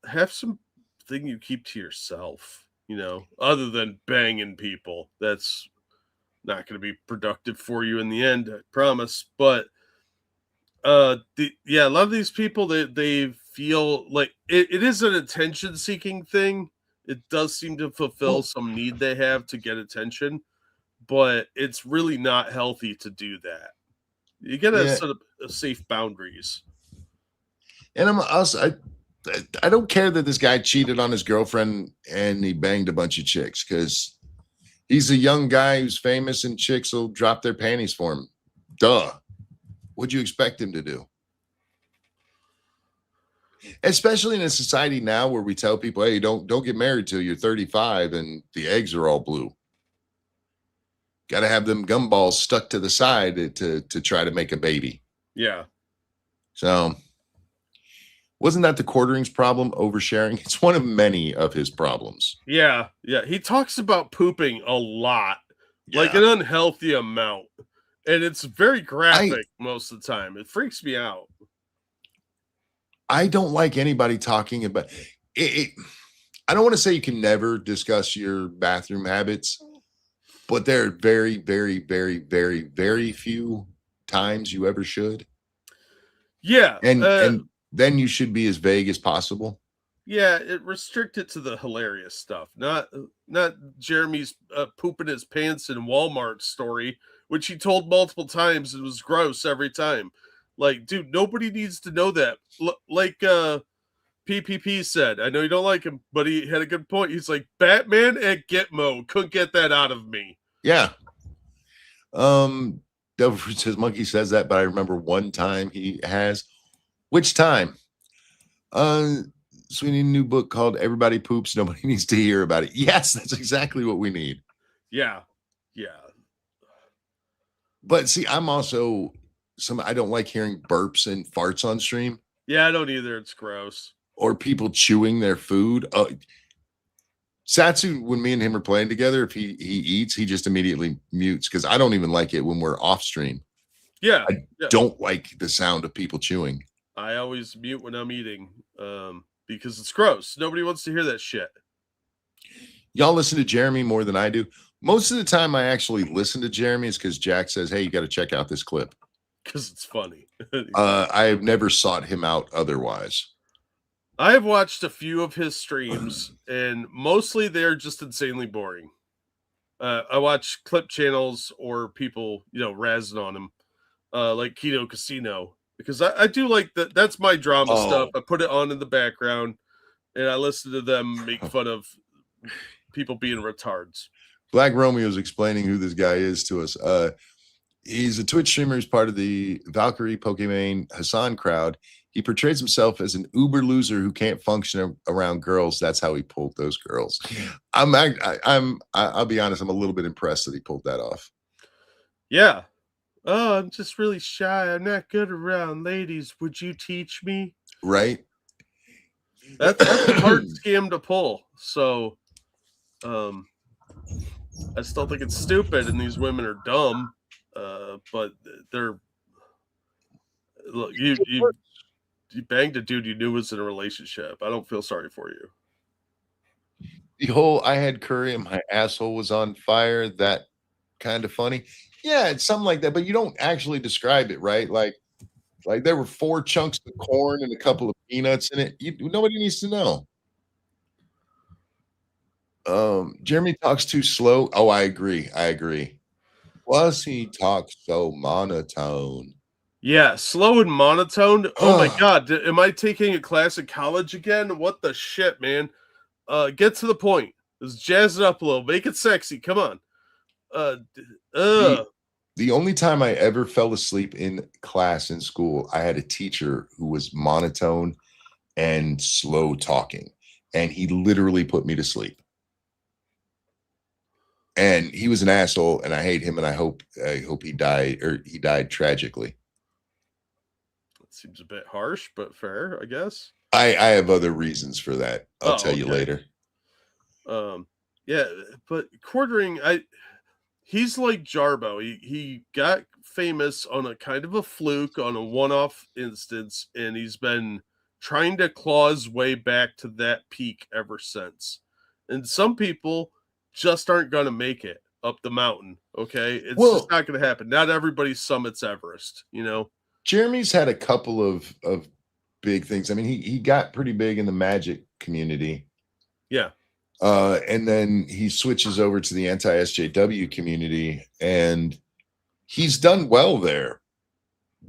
Have something you keep to yourself, you know, other than banging people. That's not going to be productive for you in the end, I promise. But a lot of these people, they feel like it is an attention-seeking thing. It does seem to fulfill some need they have to get attention, but it's really not healthy to do that. You gotta set up safe boundaries. And I don't care that this guy cheated on his girlfriend and he banged a bunch of chicks because he's a young guy who's famous and chicks will drop their panties for him. Duh. What'd you expect him to do? Especially in a society now where we tell people, hey, don't get married till you're 35 and the eggs are all blue. Got to have them gumballs stuck to the side to try to make a baby. Yeah. So wasn't that the Quartering's problem, oversharing? It's one of many of his problems. Yeah. Yeah. He talks about pooping a lot, like an unhealthy amount. And it's very graphic most of the time. It freaks me out. I don't like anybody talking about it. I don't want to say you can never discuss your bathroom habits, but there are very, very, very, very, very few times you ever should. Yeah. And then you should be as vague as possible. Yeah, restrict it to the hilarious stuff, not Jeremy's pooping his pants in Walmart story, which he told multiple times and was gross every time. Like, dude, nobody needs to know that. PPP said. I know you don't like him, but he had a good point. He's like, Batman at Gitmo couldn't get that out of me. Yeah. Devil Fruit says Monkey says that, but I remember one time he has. Which time? So we need a new book called Everybody Poops. Nobody needs to hear about it. Yes, that's exactly what we need. Yeah. But see, I'm also I don't like hearing burps and farts on stream. Yeah, I don't either. It's gross. Or people chewing their food. Satsu, when me and him are playing together, if he eats, he just immediately mutes because I don't even like it when we're off stream. Yeah. I don't like the sound of people chewing. I always mute when I'm eating because it's gross. Nobody wants to hear that shit. Y'all listen to Jeremy more than I do. Most of the time I actually listen to Jeremy is because Jack says, hey, you got to check out this clip. Because it's funny. I have never sought him out otherwise. I have watched a few of his streams, and mostly they're just insanely boring. I watch clip channels or people, razzing on him, like Keto Casino, because I do like that. That's my drama stuff. I put it on in the background, and I listen to them make fun of people being retards. Black Romeo is explaining who this guy is to us. He's a Twitch streamer. He's part of the Valkyrie, Pokimane, Hassan crowd. He portrays himself as an uber loser who can't function around girls. That's how he pulled those girls. I'll be honest. I'm a little bit impressed that he pulled that off. Yeah. Oh, I'm just really shy. I'm not good around ladies. Would you teach me? Right. That's a hard scam to pull. So, I still think it's stupid, and these women are dumb. But they're look. You banged a dude you knew was in a relationship. I don't feel sorry for you. The whole I had curry and my asshole was on fire, that kind of funny. Yeah, it's something like that, but you don't actually describe it, right? Like there were 4 chunks of corn and a couple of peanuts in it. Nobody needs to know. Jeremy talks too slow. Oh, I agree. Plus, he talks so monotone. Yeah, slow and monotone. Oh my god, am I taking a class in college again? What the shit, man? Get to the point. Let's jazz it up a little. Make it sexy. Come on. The only time I ever fell asleep in class in school, I had a teacher who was monotone and slow talking, and he literally put me to sleep. And he was an asshole, and I hate him, and I hope he died tragically. Seems a bit harsh, but fair, I guess. I have other reasons for that. I'll tell you later. Yeah, but Quartering, he's like Jarbo. He got famous on a kind of a fluke, on a one-off instance, and he's been trying to claw his way back to that peak ever since. And some people just aren't going to make it up the mountain, okay? It's just not going to happen. Not everybody summits Everest, Jeremy's had a couple of big things. I mean, he got pretty big in the Magic community. Yeah. And then he switches over to the anti-SJW community, and he's done well there.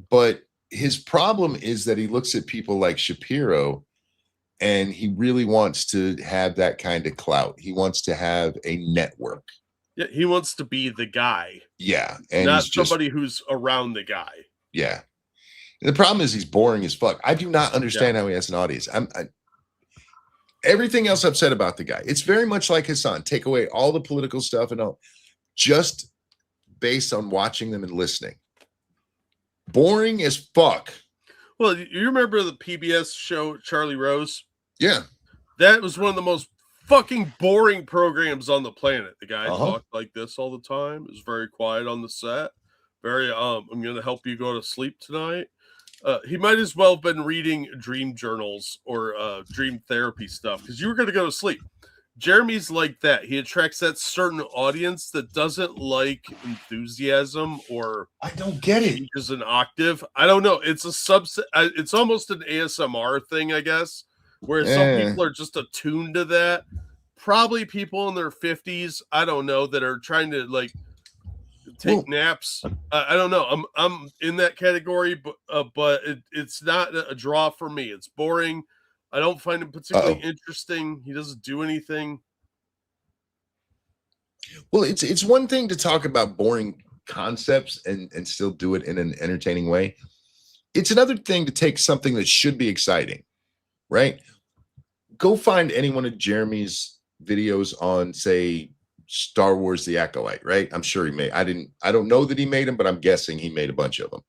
But his problem is that he looks at people like Shapiro, and he really wants to have that kind of clout. He wants to have a network. Yeah, he wants to be the guy. Yeah. And not somebody who's around the guy. Yeah. And the problem is he's boring as fuck. I do not understand how he has an audience. Everything else I've said about the guy, it's very much like Hassan. Take away all the political stuff and all, just based on watching them and listening. Boring as fuck. Well, you remember the PBS show Charlie Rose? Yeah. That was one of the most fucking boring programs on the planet. The guy talked like this all the time. It was very quiet on the set. Very, I'm going to help you go to sleep tonight. He might as well have been reading dream journals or dream therapy stuff because you were going to go to sleep. Jeremy's like that. He attracts that certain audience that doesn't like enthusiasm or I don't get it. Changes an octave. I don't know. It's a subset. It's almost an ASMR thing, I guess, where some people are just attuned to that. Probably people in their 50s, I don't know, that are trying to like take naps. I don't know. I'm in that category, but it's not a draw for me. It's boring. I don't find him particularly interesting. He doesn't do anything. Well, it's one thing to talk about boring concepts and still do it in an entertaining way. It's another thing to take something that should be exciting, right? Go find any one of Jeremy's videos on, say, Star Wars The Acolyte, right? I'm sure he made. I don't know that he made them, but I'm guessing he made a bunch of them.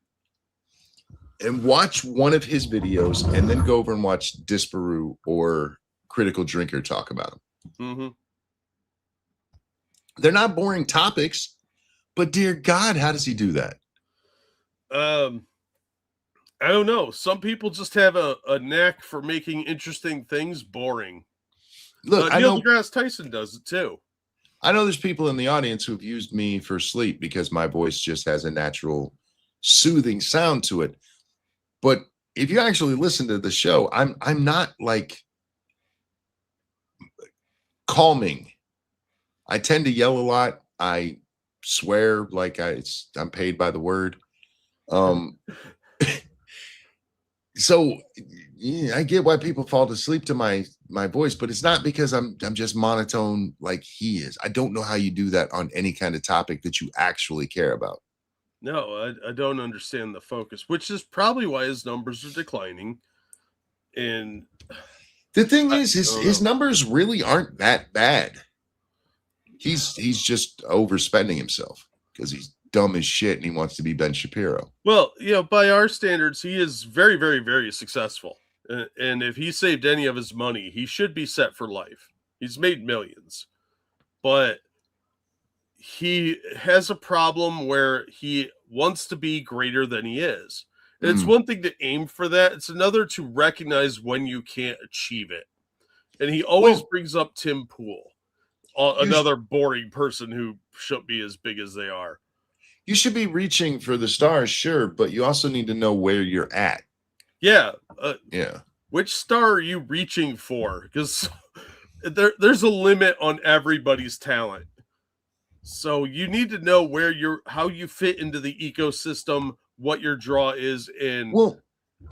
And watch one of his videos and then go over and watch Disparu or Critical Drinker talk about them. Mm-hmm. They're not boring topics, but dear God, how does he do that? I don't know. Some people just have a knack for making interesting things boring. Look, Neil deGrasse Tyson does it too. I know there's people in the audience who've used me for sleep because my voice just has a natural soothing sound to it. But if you actually listen to the show, I'm not like calming. I tend to yell a lot. I swear like I'm paid by the word. So yeah, I get why people fall to sleep to my voice, but it's not because I'm just monotone like he is. I don't know how you do that on any kind of topic that you actually care about. No, I don't understand the focus, which is probably why his numbers are declining. And the thing is, his numbers really aren't that bad. He's just overspending himself because he's dumb as shit and he wants to be Ben Shapiro. Well, by our standards, he is very, very, very successful. And if he saved any of his money, he should be set for life. He's made millions. But he has a problem where he wants to be greater than he is. And it's one thing to aim for that. It's another to recognize when you can't achieve it. And he always brings up Tim Pool, another boring person who shouldn't be as big as they are. You should be reaching for the stars, sure, but you also need to know where you're at. Yeah. Yeah. Which star are you reaching for? Because there's a limit on everybody's talent. So you need to know how you fit into the ecosystem, what your draw is, and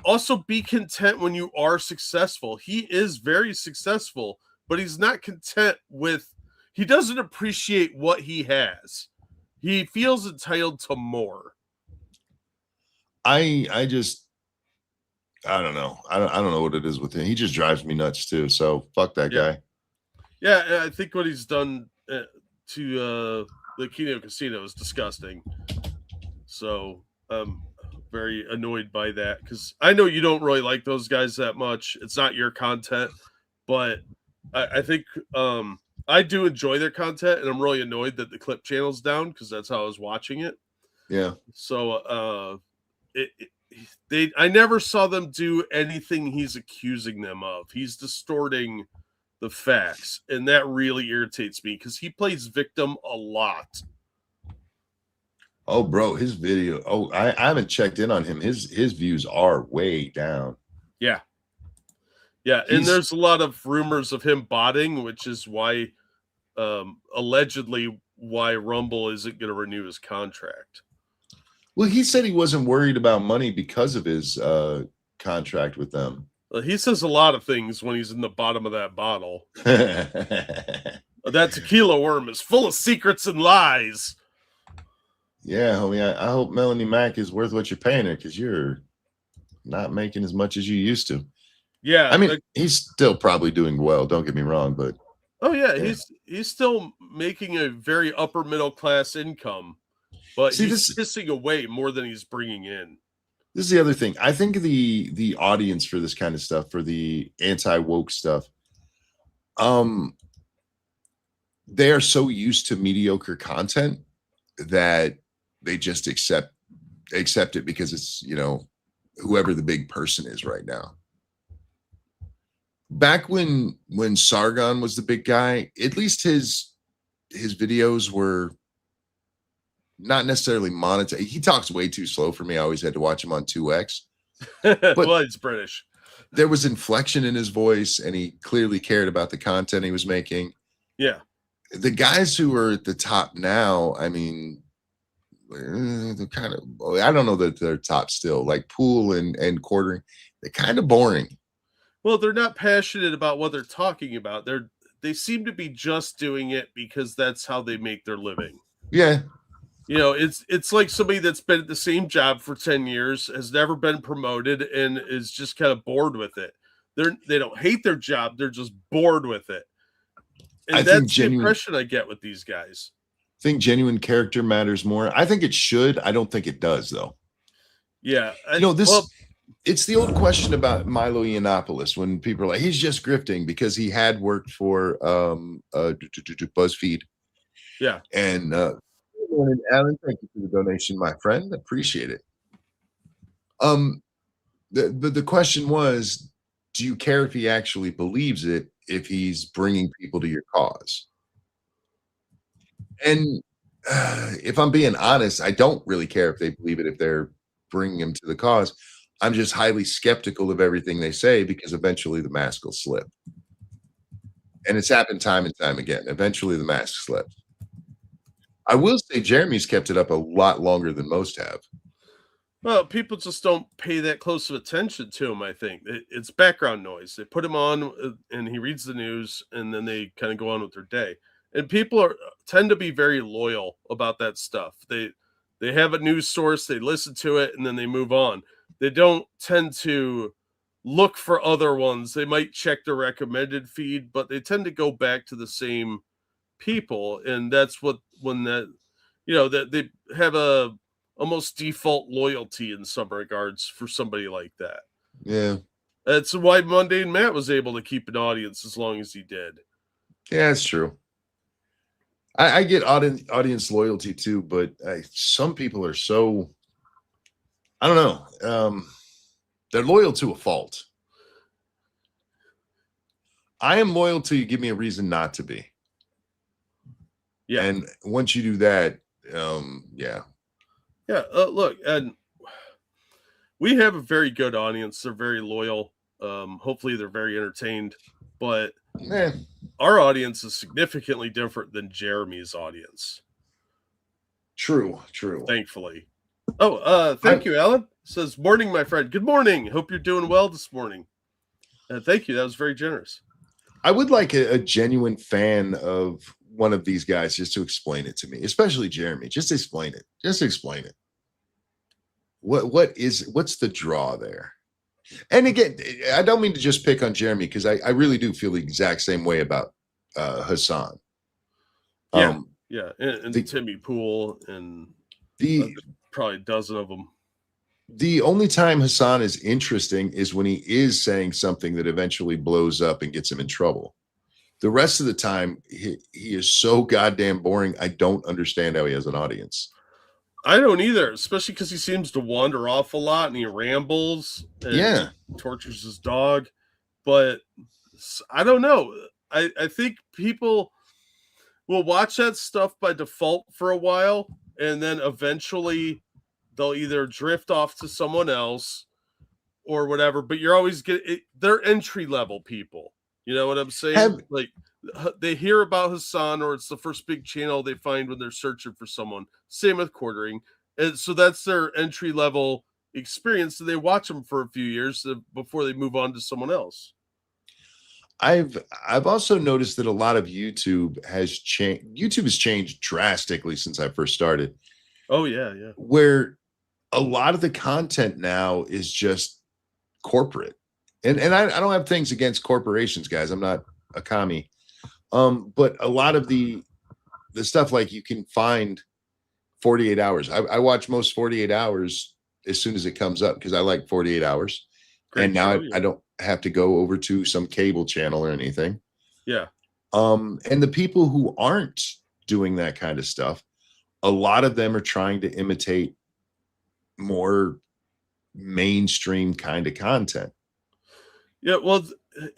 also be content when you are successful. He is very successful, but he's not content he doesn't appreciate what he has. He feels entitled to more. I don't know. I don't know what it is with him. He just drives me nuts too. So fuck that guy. Yeah, I think what he's done to the Kino Casino is disgusting. So I'm very annoyed by that because I know you don't really like those guys that much. It's not your content, but I think I do enjoy their content, and I'm really annoyed that the clip channel's down because that's how I was watching it. Yeah. So I never saw them do anything he's accusing them of. He's distorting the facts, and that really irritates me because he plays victim a lot. Oh, bro, his video. Oh, I haven't checked in on him. His views are way down. Yeah. Yeah, and there's a lot of rumors of him botting, which is why allegedly why Rumble isn't going to renew his contract. Well, he said he wasn't worried about money because of his contract with them. He says a lot of things when he's in the bottom of that bottle. That tequila worm is full of secrets and lies. Yeah, homie, I hope Melanie Mack is worth what you're paying her because you're not making as much as you used to. Yeah. I mean, he's still probably doing well. Don't get me wrong, but. Oh, yeah. He's still making a very upper middle class income, but he's pissing away more than he's bringing in. This is the other thing. I think the audience for this kind of stuff, for the anti-woke stuff, they are so used to mediocre content that they just accept it because it's, whoever the big person is right now. Back when Sargon was the big guy, at least his videos were not necessarily monetized. He talks way too slow for me. I always had to watch him on 2x. But well, it's British. There was inflection in his voice, and he clearly cared about the content he was making. Yeah. The guys who are at the top now, I mean, they're kind of, I don't know that they're top still, like Pool and Quartering. They're kind of boring. Well, they're not passionate about what they're talking about. They seem to be just doing it because that's how they make their living. Yeah. You know, it's like somebody that's been at the same job for 10 years, has never been promoted, and is just kind of bored with it. They don't hate their job, they're just bored with it. And I that's the impression I get with these guys. think genuine character matters more. I think it should. I don't think it does, though. Yeah. It's the old question about Milo Yiannopoulos when people are like, he's just grifting because he had worked for BuzzFeed. Yeah. And Alan, thank you for the donation, my friend. Appreciate it. The question was, do you care if he actually believes it, if he's bringing people to your cause? And if I'm being honest, I don't really care if they believe it, if they're bringing him to the cause. I'm just highly skeptical of everything they say because eventually the mask will slip. And it's happened time and time again. Eventually the mask slips. I will say Jeremy's kept it up a lot longer than most have. Well, people just don't pay that close of attention to him, I think. It's background noise. They put him on and he reads the news and then they kind of go on with their day. And people tend to be very loyal about that stuff. They have a news source, they listen to it, and then they move on. They don't tend to look for other ones. They might check the recommended feed, but they tend to go back to the same people. And that's that they have a almost default loyalty in some regards for somebody like that. Yeah. That's why Mundane Matt was able to keep an audience as long as he did. Yeah, it's true. I get audience loyalty too, but some people are so, I don't know. They're loyal to a fault. I am loyal till you give me a reason not to be. Yeah. And once you do that, yeah. Yeah, look, and we have a very good audience. They're very loyal. Hopefully they're very entertained, but our audience is significantly different than Jeremy's audience. True. Thankfully. Oh, thank you, Alan. Says, morning, my friend. Good morning. Hope you're doing well this morning. Thank you. That was very generous. I would like a genuine fan of one of these guys just to explain it to me, especially Jeremy. Just explain it. What's the draw there? And again, I don't mean to just pick on Jeremy because I really do feel the exact same way about Hassan. Yeah, and Timmy Pool and probably a dozen of them. The only time Hassan is interesting is when he is saying something that eventually blows up and gets him in trouble. The rest of the time, he is so goddamn boring. I don't understand how he has an audience. I don't either, especially because he seems to wander off a lot and he rambles and tortures his dog. But I don't know. I think people will watch that stuff by default for a while, and then eventually they'll either drift off to someone else or whatever. But you're always they're entry level people. You know what I'm saying? Like they hear about Hassan, or it's the first big channel they find when they're searching for someone. Same with quartering. And so that's their entry level experience. And they watch them for a few years before they move on to someone else. I've also noticed that a lot of YouTube has changed. YouTube has changed drastically since I first started. Oh yeah. Where a lot of the content now is just corporate. And I don't have things against corporations, guys. I'm not a commie. But a lot of the stuff, like, you can find 48 hours. I watch most 48 hours as soon as it comes up because I like 48 hours. Great and now I don't have to go over to some cable channel or anything. Yeah. And the people who aren't doing that kind of stuff, a lot of them are trying to imitate more mainstream kind of content. Yeah, well,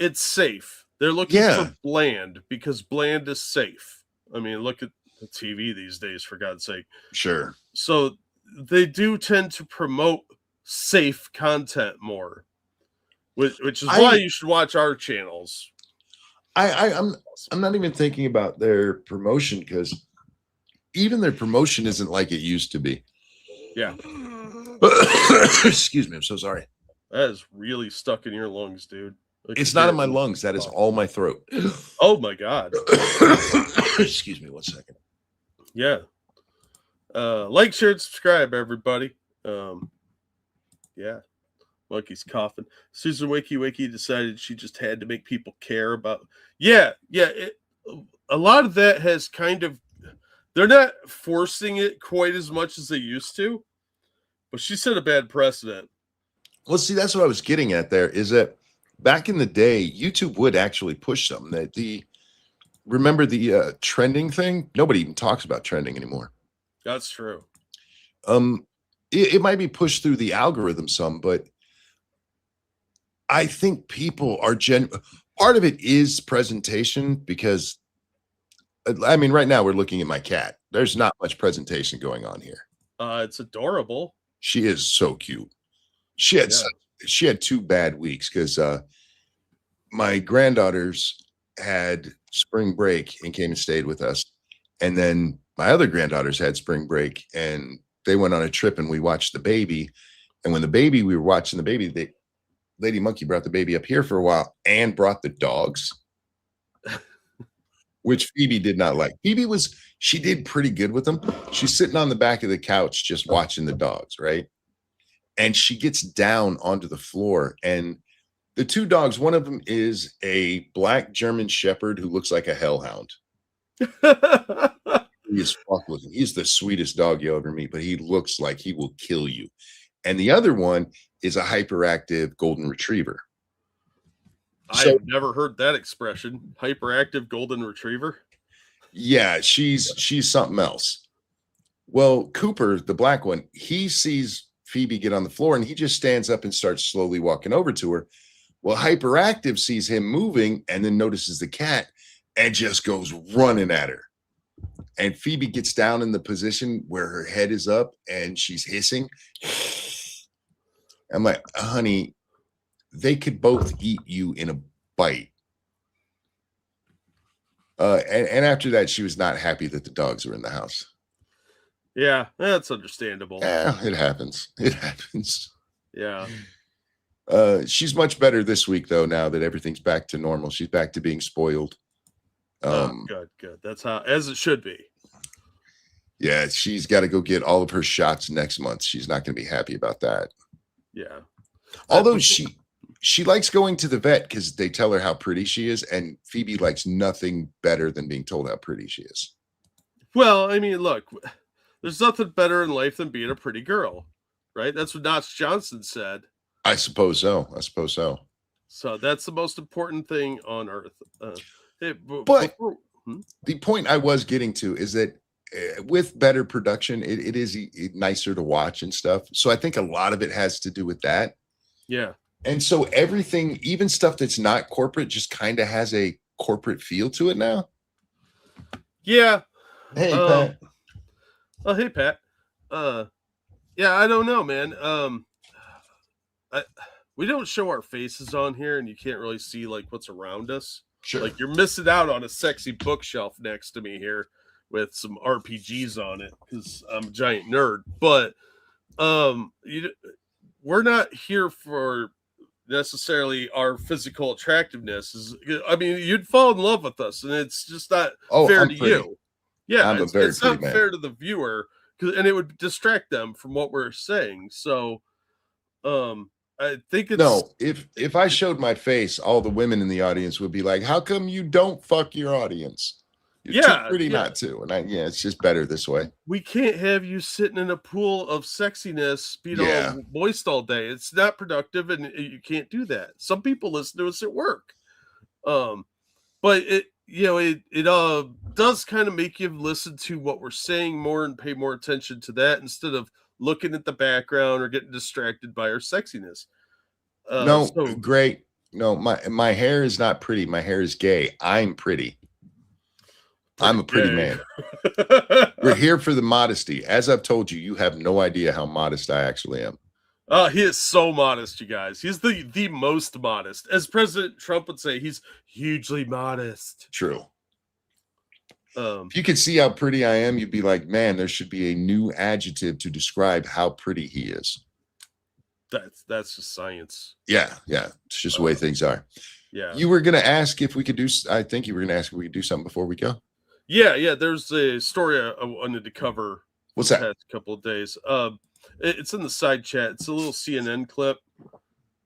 it's safe. They're looking for bland because bland is safe. I mean, look at the TV these days, for God's sake. Sure. So they do tend to promote safe content more, which is why you should watch our channels. I'm not even thinking about their promotion because even their promotion isn't like it used to be. Yeah. Excuse me. I'm so sorry. That is really stuck in your lungs, dude. It's not in my lungs. That is all my throat. Oh my God. Excuse me 1 second. Yeah. Like, share, and subscribe, everybody. Yeah. Monkey's coughing. Susan Wiki decided she just had to make people care about. Yeah. A lot of that has kind of, they're not forcing it quite as much as they used to, but she set a bad precedent. Well, see, that's what I was getting at there, is that back in the day, YouTube would actually push something that remember the trending thing? Nobody even talks about trending anymore. That's true. It might be pushed through the algorithm some, but I think people are part of it is presentation, because I mean, right now we're looking at my cat. There's not much presentation going on here. It's adorable. She is so cute. She had 2 bad weeks because my granddaughters had spring break and came and stayed with us. And then my other granddaughters had spring break and they went on a trip, and we watched the baby. And when we were watching the baby, Lady Monkey brought the baby up here for a while and brought the dogs, which Phoebe did not like. She did pretty good with them. She's sitting on the back of the couch just watching the dogs, right? And she gets down onto the floor, and the 2 dogs, one of them is a black German shepherd who looks like a hellhound. He is fuck looking. He's the sweetest dog you'll ever meet, but he looks like he will kill you. And the other one is a hyperactive golden retriever. I've never heard that expression. Hyperactive golden retriever. Yeah, she's something else. Well, Cooper, the black one, he sees Phoebe get on the floor and he just stands up and starts slowly walking over to her. Well, Hyperactive sees him moving and then notices the cat and just goes running at her. And Phoebe gets down in the position where her head is up and she's hissing. I'm like, honey, they could both eat you in a bite. And after that, she was not happy that the dogs were in the house. Yeah, that's understandable. Yeah, it happens. It happens. Yeah. She's much better this week, though, now that everything's back to normal. She's back to being spoiled. Good. That's how, as it should be. Yeah, she's got to go get all of her shots next month. She's not going to be happy about that. Yeah. Although she likes going to the vet because they tell her how pretty she is, and Phoebe likes nothing better than being told how pretty she is. Well, I mean, look, there's nothing better in life than being a pretty girl, right? That's what Notch Johnson said. I suppose so. So that's the most important thing on earth. But the point I was getting to is that with better production, it is nicer to watch and stuff. So I think a lot of it has to do with that. Yeah. And so everything, even stuff that's not corporate, just kind of has a corporate feel to it now. Yeah. Hey, Pat. Oh, hey, Pat. Yeah, I don't know, man. We don't show our faces on here, and you can't really see like what's around us. Sure. Like you're missing out on a sexy bookshelf next to me here with some RPGs on it because I'm a giant nerd. But we're not here for necessarily our physical attractiveness. I mean, you'd fall in love with us, and it's just not fair to you. Yeah, it's not fair to the viewer, and it would distract them from what we're saying. So, I think it's if I showed my face, all the women in the audience would be like, "How come you don't fuck your audience? You're too pretty not to." And it's just better this way. We can't have you sitting in a pool of sexiness, being all moist all day. It's not productive, and you can't do that. Some people listen to us at work, but it does kind of make you listen to what we're saying more and pay more attention to that instead of looking at the background or getting distracted by our sexiness. Great. No, my hair is not pretty. My hair is gay. I'm pretty. I'm a pretty man. We're here for the modesty. As I've told you, you have no idea how modest I actually am. He is so modest, you guys. He's the most modest. As President Trump would say, he's hugely modest. True. If you could see how pretty I am, you'd be like, man, there should be a new adjective to describe how pretty he is. That's just science. Yeah. It's just the way things are. Yeah. You were gonna ask if we could do. I think you were gonna ask if we could do something before we go. Yeah. There's a story I wanted to cover. What's the that? past couple of days. It's in the side chat. It's a little CNN clip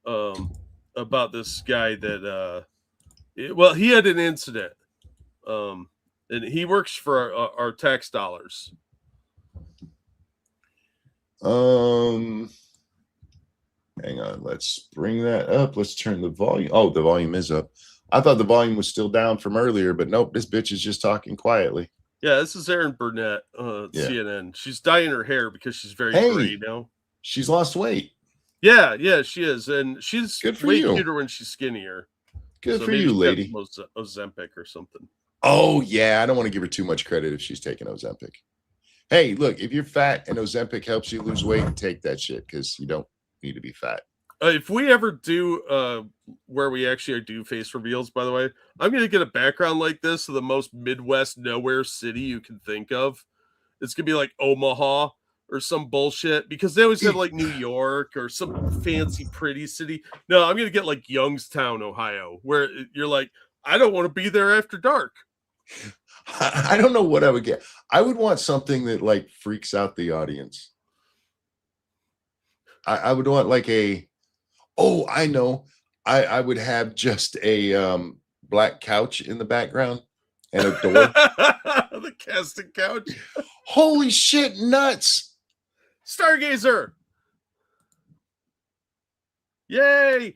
about this guy that he had an incident. And he works for our tax dollars. Hang on, let's bring that up. Let's turn the volume. Oh, the volume is up. I thought the volume was still down from earlier, but nope, this bitch is just talking quietly. Yeah, this is Erin Burnett, CNN. She's dyeing her hair because she's very gray now. She's lost weight. Yeah, she is, and she's Good for way you. cuter when she's skinnier. Good So for maybe you, she lady. got some Ozempic or something. Oh yeah, I don't want to give her too much credit if she's taking Ozempic. Hey, look, if you're fat and Ozempic helps you lose weight, take that shit because you don't need to be fat. If we ever do where we actually do face reveals, by the way, I'm going to get a background like this of the most Midwest nowhere city you can think of. It's going to be like Omaha or some bullshit because they always have like New York or some fancy pretty city. No, I'm going to get like Youngstown, Ohio, where you're like, I don't want to be there after dark. I don't know what I would get. I would want something that like freaks out the audience. I would want like I know. I would have just a black couch in the background and a door. The casting couch. Holy shit, nuts. Stargazer. Yay.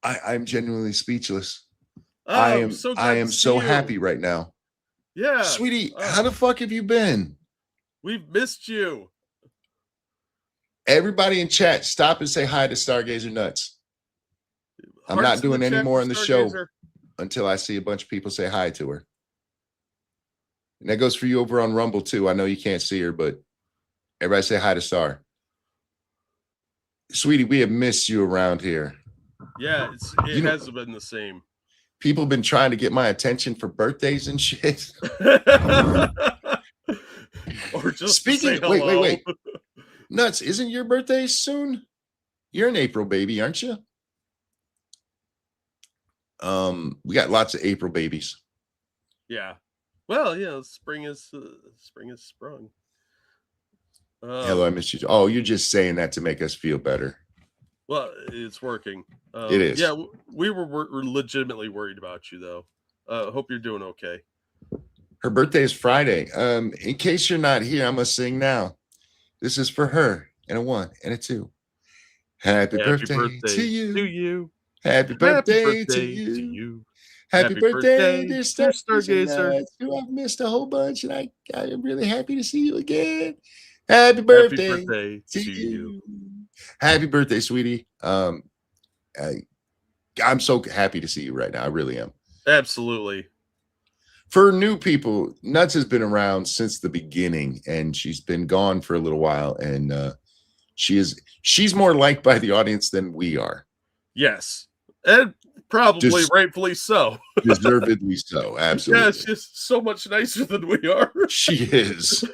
I'm genuinely speechless. Oh, I am so so happy right now. Yeah. Sweetie, how the fuck have you been? We've missed you. Everybody in chat, stop and say hi to Stargazer Nuts. I'm not doing any more in the show until I see a bunch of people say hi to her. And that goes for you over on Rumble too. I know you can't see her, but everybody say hi to Star. Sweetie, we have missed you around here. Yeah, it hasn't been the same. People have been trying to get my attention for birthdays and shit. Or just speaking. Wait. Nuts, isn't your birthday soon? You're an April baby, aren't you? We got lots of April babies. Yeah. Well, yeah, spring is sprung. Hello, I missed you. Oh, you're just saying that to make us feel better. Well, it's working. It is. Yeah, we were legitimately worried about you, though. Hope you're doing okay. Her birthday is Friday. In case you're not here, I'm going to sing now. This is for her. And a 1 and a 2. Happy birthday to you. Happy birthday to you. Happy birthday, dear Stargazer. I've missed a whole bunch, and I am really happy to see you again. Happy birthday to you. Happy birthday, sweetie. I'm so happy to see you right now. I really am. Absolutely. For new people, Nuts has been around since the beginning, and she's been gone for a little while, and she's more liked by the audience than we are. Yes, and probably rightfully so. Deservedly so, absolutely. Yeah, she's so much nicer than we are. She is.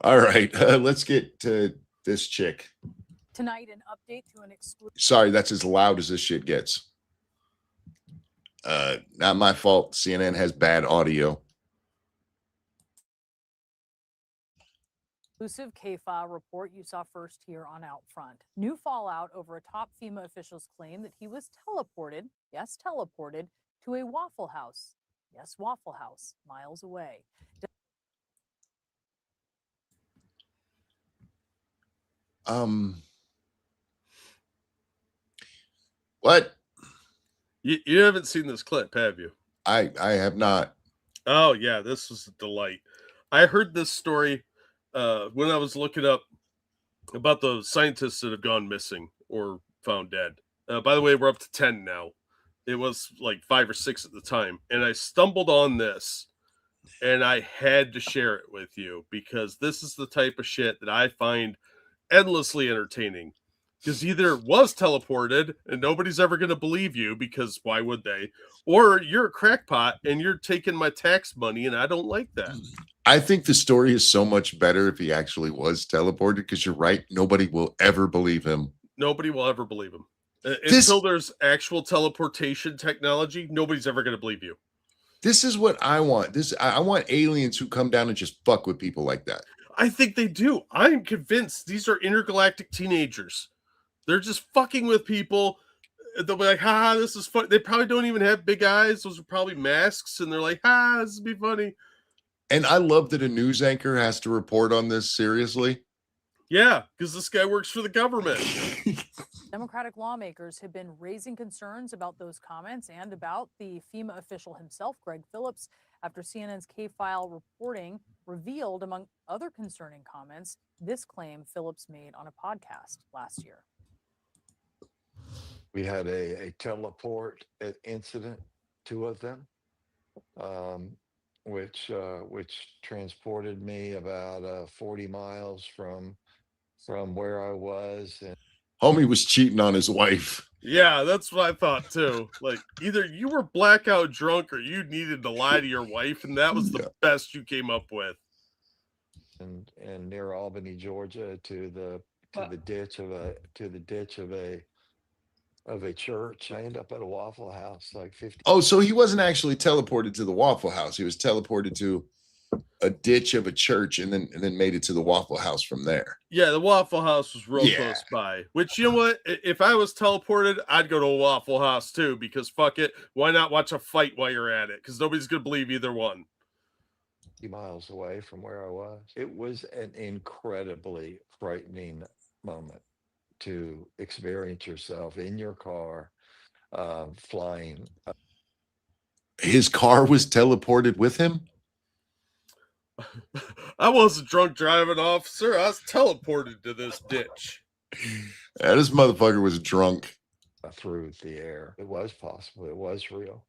All right, let's get to this chick. Tonight, an update to an exclusive. Sorry, that's as loud as this shit gets. Not my fault. CNN has bad audio. Exclusive KFA report you saw first here on Out Front. New fallout over a top FEMA official's claim that he was teleported, yes, teleported, to a Waffle House, yes, Waffle House, miles away. What? You haven't seen this clip, have you? I have not. Oh yeah, this was a delight. I heard this story when I was looking up about the scientists that have gone missing or found dead. By the way, we're up to 10 now. It was like 5 or 6 at the time, and I stumbled on this, and I had to share it with you because this is the type of shit that I find endlessly entertaining. Because either it was teleported and nobody's ever going to believe you because why would they? Or you're a crackpot and you're taking my tax money and I don't like that. I think the story is so much better if he actually was teleported, because you're right. Nobody will ever believe him. Nobody will ever believe him. Until there's actual teleportation technology, nobody's ever going to believe you. This is what I want. I want aliens who come down and just fuck with people like that. I think they do. I'm convinced these are intergalactic teenagers. They're just fucking with people. They'll be like, ha, this is fun. They probably don't even have big eyes. Those are probably masks. And they're like, ha, this will be funny. And I love that a news anchor has to report on this seriously. Yeah, because this guy works for the government. Democratic lawmakers have been raising concerns about those comments and about the FEMA official himself, Greg Phillips, after CNN's K-File reporting revealed, among other concerning comments, this claim Phillips made on a podcast last year. We had a teleport incident, 2 of them, which transported me about 40 miles from where I was. And homie was cheating on his wife. Yeah, that's what I thought too. Like, either you were blackout drunk or you needed to lie to your wife, and that was the best you came up with. And near Albany, Georgia, to the ditch of a church. I end up at a Waffle House, like 50. Oh, so he wasn't actually teleported to the Waffle House. He was teleported to a ditch of a church and then made it to the Waffle House from there. Yeah, the Waffle House was real close by. Which, you know what? If I was teleported, I'd go to a Waffle House too, because fuck it. Why not watch a fight while you're at it? Because nobody's going to believe either one. Miles away from where I was. It was an incredibly frightening moment to experience yourself in your car flying. His car was teleported with him? I wasn't drunk driving, officer. I was teleported to this ditch. Yeah, this motherfucker was drunk. Through the air. It was possible. It was real.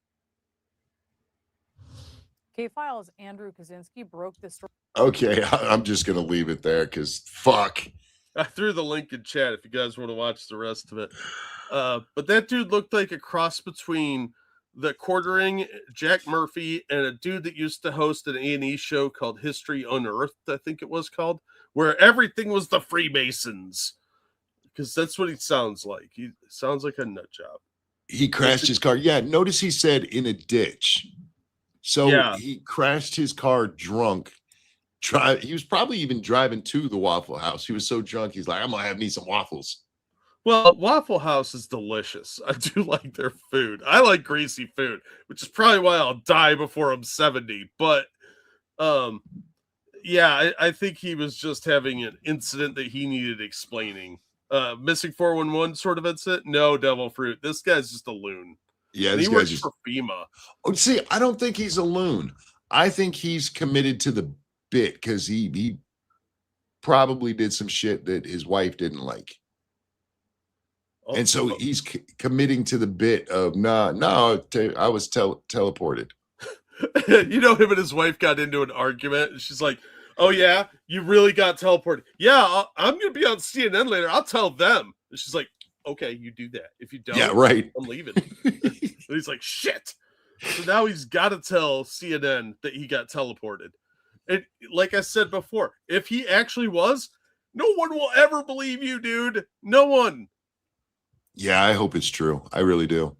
K-File's Andrew Kaczynski broke this story. Okay, I'm just going to leave it there because fuck. I threw the link in chat if you guys want to watch the rest of it. But that dude looked like a cross between the quartering Jack Murphy and a dude that used to host an A&E show called History Unearthed, I think it was called, where everything was the Freemasons. Because that's what he sounds like. He sounds like a nut job. He crashed his car. Yeah, notice he said in a ditch. So he crashed his car drunk. He was probably even driving to the Waffle House. He was so drunk, he's like, I'm going to have me some waffles. Well, Waffle House is delicious. I do like their food. I like greasy food, which is probably why I'll die before I'm 70. But, yeah, I think he was just having an incident that he needed explaining. Missing 411 sort of incident? No, devil fruit. This guy's just a loon. Yeah, and this he guy's works just for FEMA. Oh, see, I don't think he's a loon. I think he's committed to the bit because he probably did some shit that his wife didn't like. Oh, and so he's committing to the bit of, I was teleported. You know, him and his wife got into an argument, and she's like, oh, yeah, you really got teleported. Yeah, I'm going to be on CNN later. I'll tell them. And she's like, okay, you do that. If you don't, yeah, right. I'm leaving. And he's like, shit. So now he's got to tell CNN that he got teleported. And like I said before, if he actually was, no one will ever believe you, dude. No one. Yeah, I hope it's true. I really do.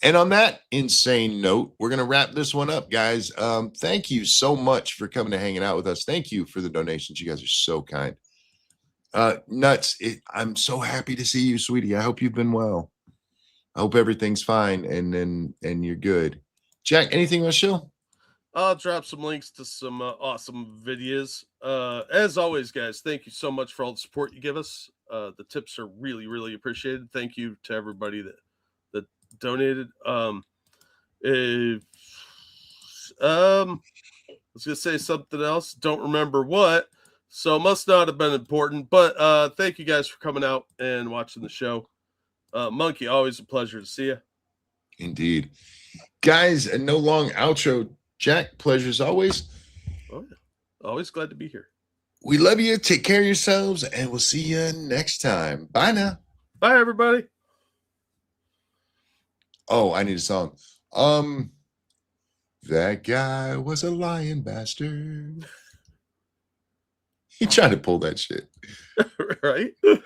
And on that insane note, we're going to wrap this one up, guys. Thank you so much for coming and hanging out with us. Thank you for the donations. You guys are so kind. Nuts. I'm so happy to see you, sweetie. I hope you've been well. I hope everything's fine and you're good. Jack, anything else, show? I'll drop some links to some awesome videos. As always, guys, thank you so much for all the support you give us. The tips are really, really appreciated. Thank you to everybody that donated. I was gonna say something else, don't remember what, so must not have been important, but thank you guys for coming out and watching the show. Monkey, always a pleasure to see you. Indeed. Guys, and no long outro. Jack, pleasure as always. Oh, yeah. Always glad to be here. We love you. Take care of yourselves, and we'll see you next time. Bye now. Bye, everybody. Oh, I need a song. That guy was a lying bastard. He tried to pull that shit. Right?